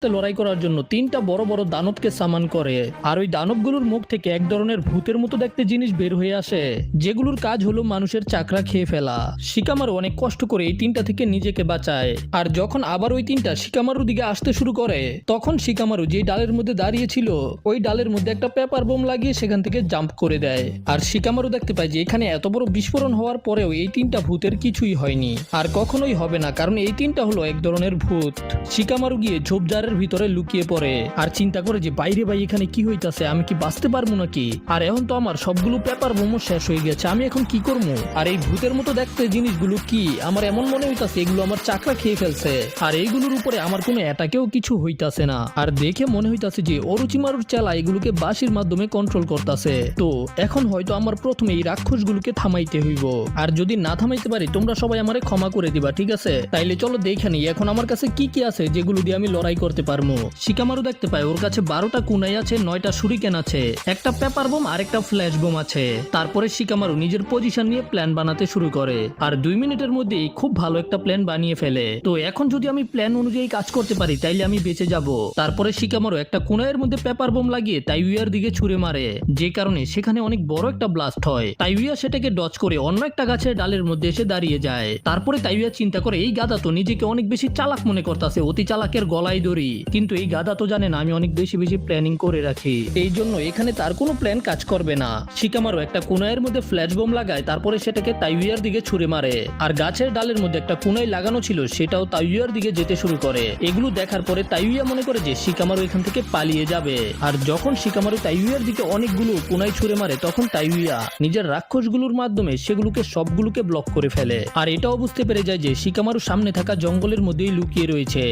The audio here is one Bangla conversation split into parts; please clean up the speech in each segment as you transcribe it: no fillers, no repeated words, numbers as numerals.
সাথে লড়াই করার জন্য তিনটা বড় বড় দানবকে সামান করে। আর ওই দানবগুলোর মুখ থেকে এক ধরনের ভূতের মতো দেখতে জিনিস বের হয়ে আসে, যেগুলোর কাজ হলো মানুষের চাকরা খেয়ে ফেলা। শিকামারু অনেক কষ্ট করে এই তিনটা থেকে নিজেকে বাঁচায়। আর যখন আবার ওই তিনটা শিকামারুর দিকে আসতে শুরু করে, তখন শিকামারু যে ডালের মধ্যে দাঁড়িয়ে ছিল ওই ডালের মধ্যে একটা পেপার বোম লাগিয়ে সেখান থেকে জাম্প করে দেয়। আর শিকামারু দেখতে পায় যে এখানে এত বড় বিস্ফোরণ হওয়ার পরেও এই তিনটা ভূতের কিছুই হয়নি, আর কখনোই হবে না, কারণ এই তিনটা হলো এক ধরনের ভূত। শিকামারু গিয়ে ঝোপঝাড়ের ভিতরে লুকিয়ে পড়ে আর চিন্তা করে যে বাইরে ভাই এখানে কি হইতাছে, আমি কি বাঁচতে পারবো নাকি? আর এখন তো আমার সবগুলো পেপার বোমও শেষ হয়ে গেছে, আমি এখন কি করবো? আর এই ভূতের মতো দেখতে জিনিসগুলো কি? আমার এমন মনে হইতাছে এগুলো আমার চাকরা খেয়ে ফেলছে, আর এইগুলোর উপরে আমার কোনো অ্যাটাকেও কিছু হইতাছে না। আর দেখে মনে হইতাছে যে অরুচিমারুর চেলা এগুলোকে বাঁশির মাধ্যমে কন্ট্রোল করতেছে। তো এখন হয়তো আমার প্রথমে এই রাক্ষসগুলোকে থামাইতে হইব, আর যদি না থামাইতে পারি তোমরা সবাই আমারে ক্ষমা করে দিবা, ঠিক আছে? তাইলে চলো দেখে নিই এখন আমার কাছে কি কি আছে যেগুলো দিয়ে আমি লড়াই করতে পারবো। শিকামারু দেখতে পায় ওর কাছে 12টা কুনাই আছে, 9টা শুরিকেন আছে, একটা পেপার বোম আর একটা ফ্ল্যাশ বোম আছে। তারপরে শিকামারু নিজের পজিশন নিয়ে প্ল্যান বানাতে শুরু করে, আর 2 মিনিটের মধ্যেই খুব ভালো একটা প্ল্যান বানিয়ে ফেলে। তো এখন যদি আমি প্ল্যান অনুযায়ী কাজ করতে পারি তাইলে আমি বেঁচে যাব। তারপরে শিকামারু একটা কুনাইয়ের মধ্যে পেপার বোম লাগিয়ে তাইউয়ার দিকে ছুড়ে মারে, যে কারণে সেখানে অনেক বড় একটা ব্লাস্ট হয়। তাইউয়া সেটাকে ডজ করে অন্য একটা গাছের ডালের মধ্যে এসে দাঁড়িয়ে যায়। তারপরে তাইউয়া চিন্তা করে এই গাদা তো নিজেকে অনেক বেশি চালাক মনে করতেছে, অতি চালাকের গলায় দড়ি। কিন্তু এই গাদা তো জানে না আমি অনেক বেশি বেশি প্ল্যানিং করে রাখি, এই জন্য এখানে তার কোনো প্ল্যান কাজ করবে না। শিকামারু একটা কুনাইয়ের মধ্যে ফ্ল্যাশ বোম লাগায়, তারপরে সেটাকে তাইউয়ার দিকে ছুড়ে মারে। আর গাছের ডালের মধ্যে একটা কুনাই লাগানো ছিল, সেটাও তাইউয়ার দিকে যেতে শুরু করে। এগুলো দেখার পরে তাইউয়া মনে করে যে শিকামারু এখান থেকে পালিয়ে যাবে। আর যখন শিকামারু তাইউয়ার দিকে অনেকগুলো কুনাই ছুড়ে মারে, তখন তাইউয়া নিজের রাক্ষসগুলোর মাধ্যমে সেগুলোকে সবগুলোকে ব্লক করে ফেলে। আর এটাও বুঝতে পেরে যায় যে শিকামারু সামনে থাকা জঙ্গলের মধ্যেই লুকিয়ে রয়েছে।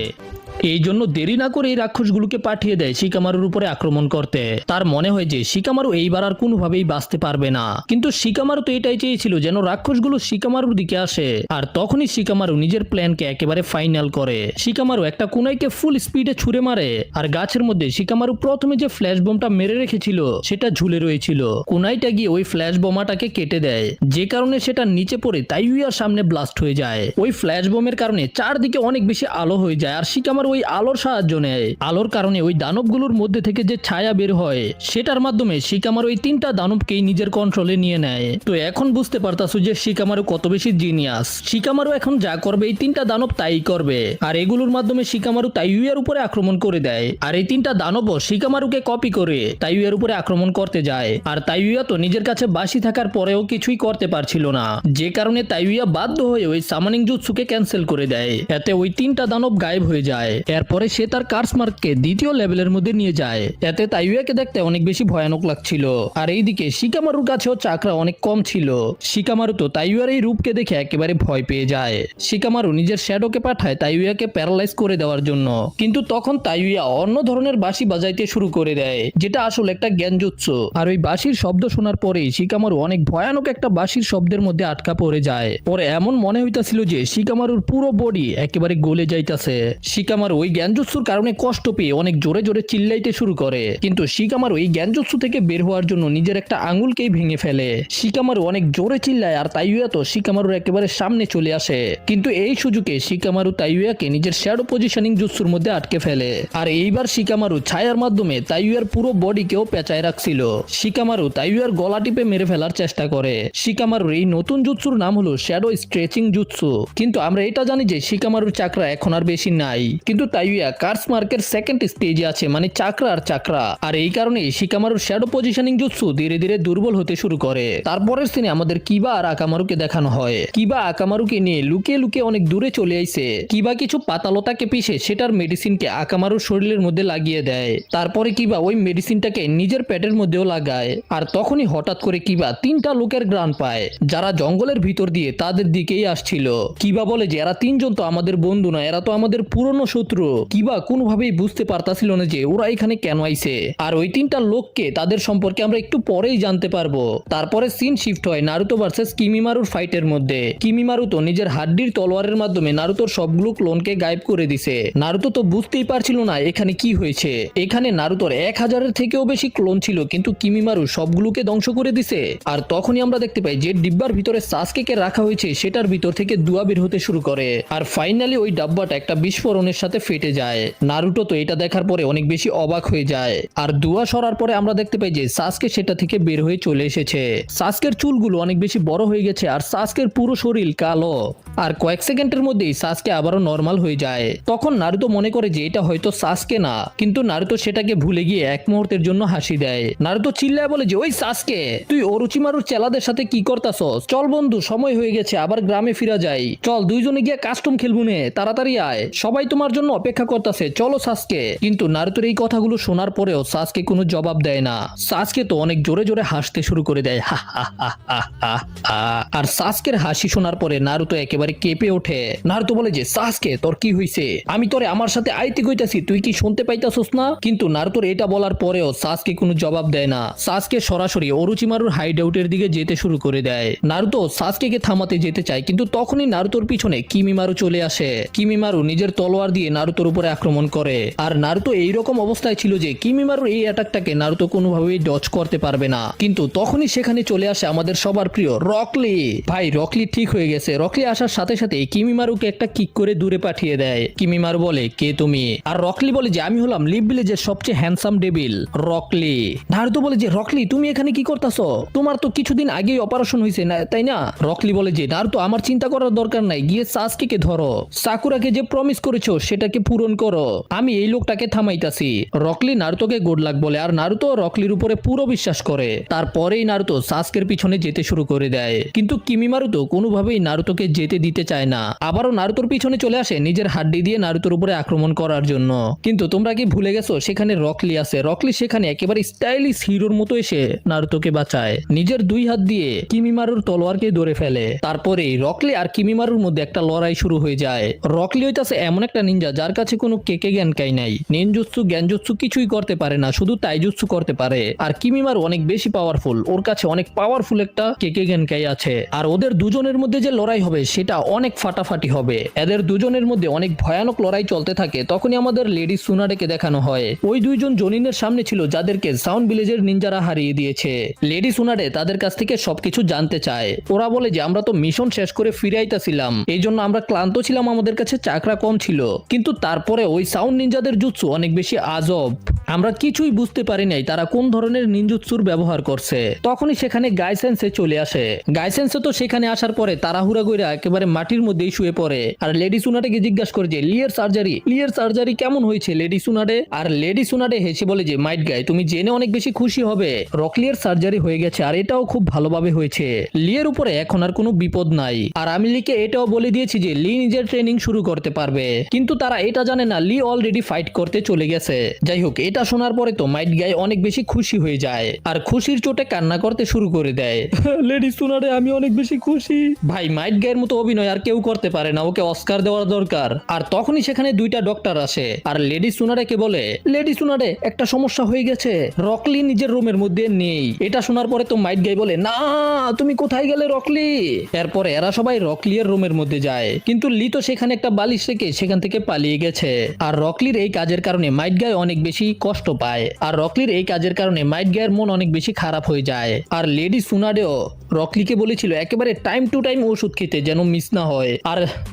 এই জন্য দেরি না করে এই রাক্ষসগুলোকে পাঠিয়ে দেয় শিকামারুর উপরে আক্রমণ করতে। তার মনে হয় যে শিকামারু এইবার আর কোনোভাবেই বাঁচতে পারবে না, কিন্তু শিকামারু তো এটাই চেয়েছিল যেন রাক্ষসগুলো শিকামারুর দিকে আসে। আর তখনই শিকামারু নিজের প্ল্যানকে একেবারে ফাইনাল করে। শিকামারু একটা কুনাইকে ফুল স্পিডে ছুড়ে মারে, আর গাছের মধ্যে শিকামারু প্রথমে যে ফ্ল্যাশ বোমটা মেরে রেখেছিল সেটা ঝুলে রয়েছিল। কুনাইটা গিয়ে ওই ফ্ল্যাশ বোমাটাকে কেটে দেয়, যে কারণে সেটা নিচে পড়ে তাইউয়ার সামনে ব্লাস্ট হয়ে যায়। ওই ফ্ল্যাশ বোমের কারণে চারদিকে অনেক বেশি আলো হয়ে যায়, আর শিকামারু ওই আলোর সাহায্য নেয়। আলোর কারণে ওই দানবগুলোর মধ্যে থেকে যে ছায়া বের হয় সেটার মাধ্যমে শিকামারু ওই তিনটা দানবকেই নিজের কন্ট্রোলে নিয়ে নেয়। তো এখন বুঝতে পারতাছো যে শিকামারু কত বেশি জিনিয়াস। শিকামারু এখন যা করবে এই তিনটা দানব তাই করবে, আর এগুলোর মাধ্যমে শিকামারু তাইউয়ার উপরে আক্রমণ করে দেয়। আর এই তিনটা দানবও শিকামারুকে কপি করে তাইউয়ার উপরে আক্রমণ করতে যায়। আর তাইউয়া তো নিজের কাছে বাঁশি থাকার পরেও কিছুই করতে পারছিল না, যে কারণে তাইউয়া বাধ্য হয়ে ওই সামানিং জুৎসুকে ক্যান্সেল করে দেয়। এতে ওই তিনটা দানব গায়েব হয়ে যায়। এরপরে সে তার কার্সমার্ককে দ্বিতীয় লেভেলের মধ্যে নিয়ে যায়। এতে তাইউয়াকে দেখতে অনেক বেশি ভয়ানক লাগছিল। আর এইদিকে শিকামারুর কাছেও চাকরা অনেক কম ছিল। শিকামারু তো তাইউয়ার এই রূপকে দেখে একেবারে ভয় পেয়ে যায়। শিকামারু নিজের শ্যাডোকে পাঠায় তাইউয়াকে প্যারালাইজ করে দেওয়ার জন্য, কিন্তু তখন তাইউয়া অন্য ধরনের বাঁশি বাজাইতে শুরু করে দেয়, যেটা আসলে একটা জ্ঞানজুৎসু। আর ওই বাঁশির শব্দ শোনার পরেই শিকামারু অনেক ভয়ানক একটা বাঁশির শব্দের মধ্যে আটকা পড়ে যায়। পরে এমন মনে হইতাছিল যে শিকামারুর পুরো বডি একেবারে গলে যাইতাছে। শিকামারু ওই জ্ঞানজুৎসুর কারণে কষ্ট পেয়ে অনেক জোরে জোরে চিল্লাইতে শুরু করে, কিন্তু শিকামারু এই জ্ঞানজুৎসু থেকে বের হওয়ার জন্য নিজের একটা আঙুলকেই ভেঙে ফেলে। শিকামারু অনেক জোরে চিল্লায়, আর তাইউয়া তো শিকামারুর একেবারে সামনে চলে আসে, কিন্তু এই সুযোগে শিকামারু তাইউয়াকে নিজের শ্যাডো পজিশনিং জুৎসুর মধ্যে আটকে ফেলে। আর এইবার শিকামারু ছায়ার মাধ্যমে তাইউয়ার পুরো বডিকেও পেঁচায় রাখছিল। শিকামারু তাইউয়ার গলা টিপে মেরে ফেলার চেষ্টা করে। শিকামারুর এই নতুন জুৎসুর নাম হলো শ্যাডো স্ট্রেচিং জুৎসু, কিন্তু আমরা এটা জানি যে শিকামারুর চাকরা এখন আর বেশি নাই, কিন্তু তাইউয়া কার্সমার্কের সেকেন্ড স্টেজে আছে, মানে চাকরা আর চাকরা। আর এই কারণে শিকামারুর শ্যাডো পজিশনিং জুৎসু ধীরে ধীরে দুর্বল হতে শুরু করে। তারপরের সিনে আমাদের কিবা আর আকামারুকে দেখানো হয়। কিবা আকামারুকে নিয়ে লুকিয়ে লুকিয়ে অনেক দূরে চলে আইছে। কিবা কিছু পাতালতাকে পিষে সেটার মেডিসিনকে আকামারুর শরীরের মধ্যে লাগিয়ে দেয়। তারপরে কিবা ওই মেডিসিনটাকে নিজের পেটের মধ্যেও লাগায়। আর তখনই হঠাৎ করে কিবা তিনটা লোকের ঘ্রাণ পায়, যারা জঙ্গলের ভিতর দিয়ে তাদের দিকেই আসছিল। কিবা বলে যে এরা তিনজন তো আমাদের বন্ধু না, এরা তো আমাদের পুরনো শত্রু। কিবা কোনোভাবেই বুঝতে পারতাছিল না যে ওরা এখানে কেন আইছে। আর ওই তিনটা লোককে তাদের সম্পর্কে আমরা একটু পরেই জানতে পারবো। তারপরে সিন শিফট হয় নারুতো ভার্সেস কিমিমারুর ফাইটের মধ্যে। কিমিমারু তো নিজের হাড্ডির তলোয়ারের মাধ্যমে নারুতোর সবগুলো ক্লোনকে গায়েব করে দিছে। নারুতো তো বুঝতেই পারছিল না এখানে কি হয়েছে। এখানে নারুতোর 1000-এর থেকেও বেশি ক্লোন ছিল, কিন্তু কিমিমারু সবগুলোকে ধ্বংস করে দিছে। আর তখনই আমরা দেখতে পাই যে ডিব্বার ভিতরে সাসকেকে রাখা হয়েছে সেটার ভিতর থেকে ধোঁয়া বের হতে শুরু করে। আর ফাইনালি ওই ডাব্বাটা একটা বিস্ফোরণের সাথে ফেটে যায়। নারুটো তো এটা দেখার পরে অনেক বেশি অবাক হয়ে যায়। আর দুয়া সরার পরে আমরা দেখতে পাই যে সাসকে সেটা থেকে বের হয়ে চলে এসেছে। সাসকের চুলগুলো অনেক বেশি বড় হয়ে গেছে আর সাসকের পুরো শরীর কালো। আর কয়েক সেকেন্ডের মধ্যেই সাসকে আবারও নর্মাল হয়ে যায়। তখন নারুতো মনে করে যে এটা হয়তো সাসকে না, কিন্তু নারুতো সেটাকে ভুলে গিয়ে এক মুহূর্তের জন্য হাসি দেয়। নারুতো চিল্লায় বলে যে ওই সাসকে, তুই ওরোচিমারুর চেলাদের সাথে কি করতাছস? চল বন্ধু, সময় হয়ে গেছে, আবার গ্রামে ফিরা যাই। চল দুইজনে গিয়ে কাস্টম খেলবো নে, তাড়াতাড়ি আয়, সবাই তোমার জন্য অপেক্ষা করতেছে, চলো সাসকে। কিন্তু নারুতোর এই কথাগুলো শোনার পরেও সাসকে কোনো জবাব দেয় না। সাসকে তো অনেক জোরে জোরে হাসতে শুরু করে দেয়, হা হা হা হা হা হা। আর সাসকের হাসি শোনার পরে নারুতো একেবারে কেঁপে ওঠে। নারুতো বলে যে সাসকে, তোর কি হইছে? আমি তোরে আমার সাথে আইতে কইতাছি, তুই কি শুনতে পাইতাছস না? কিন্তু নারুতোর এটা বলার পরেও সাসকে কোনো জবাব দেয় না। সাসকে সরাসরি ওরোচিমারুর হাইড আউটের দিকে যেতে শুরু করে দেয়। নারুতো সাসকেকে থামাতে যেতে চায়, কিন্তু তখনই নারুতোর পিছনে কিমিমারু চলে আসে। কিমিমারু নিজের তলোয়ার দিয়ে নারুতোর উপরে আক্রমণ করে। আর নারুতো এইরকম অবস্থায় ছিল যে কিমিমারুর এই অ্যাটাকটাকে নারুতো কোনোভাবেই ডজ করতে পারবে না। কিন্তু তখনই সেখানে চলে আসে আমাদের সবার প্রিয় রকলি। ভাই রকলি ঠিক হয়ে গেছে। রকলি আসার সাথে সাথে কিমিমারুকে একটা কিক করে দূরে পাঠিয়ে দেয়। কিমিমারু বলে কে তুমি? আর রকলি বলে যে আমি হলাম লিভ ভিলেজের সবচেয়ে হ্যান্ডসাম ডেভিল রকলি। নারুতো বলে যে রকলি, তুমি এখানে কি করতেছো? তোমার তো কিছুদিন আগেই অপারেশন হয়েছে না, তাই না? রকলি বলে যে নারুতো, আমার চিন্তা করার দরকার নাই, গিয়ে সাসকেকে ধরো, সাকুরাকে যে প্রমিস করেছো সেটাকে পূরণ করো, আমি এই লোকটাকে থামাইতাছি। রকলি নারুতোকে গুড লাক বলে আর নারুতো রকলির উপরে পুরো বিশ্বাস করে। তারপরেই নারুতো সাসকের পিছনে যেতে শুরু করে দেয়। কিন্তু কিমিমারু তো কোনোভাবেই নারুতোকে যেতে দিতে চায় না। আবারও নারুতোর পিছনে চলে আসে নিজের হাড্ডি দিয়ে নারুতোর উপরে আক্রমণ করার জন্য। কিন্তু তোমরা কি ভুলে গেছো সেখানে রকলি আছে? রকলি সেখানে একেবারে স্টাইলিশ হিরোর মতো এসে নারুতোকে বাঁচায়। নিজের দুই হাত দিয়ে কিমিমারুর তলোয়ারকে ধরে ফেলে। তারপরেই রকলি আর কিমিমারুর মধ্যে একটা লড়াই শুরু হয়ে যায়। রকলি হইতাছে এমন একটা নিনজা যার কাছে কোনো কেকে জ্ঞানকাই নাই, নিনজুৎসু জ্ঞানজুৎসু কিছুই করতে পারে না, শুধু তাইজুৎসু করতে পারে। আর কিমিমারু অনেক বেশি পাওয়ারফুল, ওর কাছে অনেক পাওয়ারফুল একটা কেকে জ্ঞানকাই আছে। আর ওদের দুজনের মধ্যে যে লড়াই হবে সেটা অনেক ফাটাফাটি হবে। এদের দুজনের মধ্যে অনেক ভয়ানক লড়াই চলতে থাকে। তখনই আমাদের লেডি সুনাডেকে দেখানো হয়। ওই দুইজন জনিনের সামনে ছিল যাদেরকে সাউন্ড ভিলেজের নিনজারা হারিয়ে দিয়েছে। লেডি সুনাডে তাদের কাছ থেকে সবকিছু জানতে চায়। ওরা বলে যে আমরা তো মিশন শেষ করে ফিরে আইতাছিলাম, এই জন্য আমরা ক্লান্ত ছিলাম, আমাদের কাছে চাকরা কম ছিল, কিন্তু তারপরে ওই সাউন্ড নিনজাদের জুৎসু অনেক বেশি আজব, আমরা কিছুই বুঝতে পারি নাই তারা কোন ধরনের নিনজুৎসুর ব্যবহার করছে। তখনই সেখানে গাইসেন্সে চলে আসে। গাইসেন্সে তো সেখানে আসার পরে তাড়াহুড়া কইরা একেবারে মাটির মধ্যেই শুয়ে পড়ে। আর লেডি সুনাডেকে জিজ্ঞাসা করে যে লিয়ের সার্জারি কেমন হয়েছে লেডি সুনাডে? আর লেডি সুনাডে হেসে বলে যে মাইট গাই, তুমি জেনে অনেক বেশি খুশি হবে, রকলিয়ের সার্জারি হয়ে গেছে আর এটাও খুব ভালোভাবে হয়েছে। লিয়ের উপরে এখন আর কোনো বিপদ নাই। আর আমি লিকে এটাও বলে দিয়েছি যে লি নিজের ট্রেনিং শুরু করতে পারবে, কিন্তু তারা এটা জানে না লি অলরেডি ফাইট করতে চলে গেছে। যাই হোক, এটা শোনার পরে তো মাইট গাই অনেক বেশি খুশি হয়ে যায় আর খুশির চোটে কান্না করতে শুরু করে দেয়। লেডি সুনাডে, আমি অনেক বেশি খুশি। ভাই মাইট গায়ের মতো অভিনয় আর কেউ করতে পারে না, ওকে অস্কার দেওয়ার দরকার। আর তখনই সেখানে দুইটা ডক্টর আসে আর লেডি সুনাডেকে বলে, লেডি সুনাডে একটা সমস্যা হয়ে গেছে, রকলি নিজের রুমের মধ্যে নেই। এটা শোনার পরে তো মাইট গাই বলে, না তুমি কোথায় গেলে রকলি? এরপরে এরা সবাই রকলির রুমের মধ্যে যায়, কিন্তু লি তো সেখানে একটা বালিশ রেখে সেখান থেকে পালিয়ে গেছে। আর রকলির এই কাজের কারণে মাইট গাই অনেক বেশি কষ্ট পায়। আর রকলির এই কাজের কারণে মাইট গায়ের মন অনেক বেশি খারাপ হয়ে যায়। আর লেডি সুনাডেও রকলিকে বলেছিল একেবারে টাইম টু টাইম ওষুধ খেতে, যেন মিস না হয়।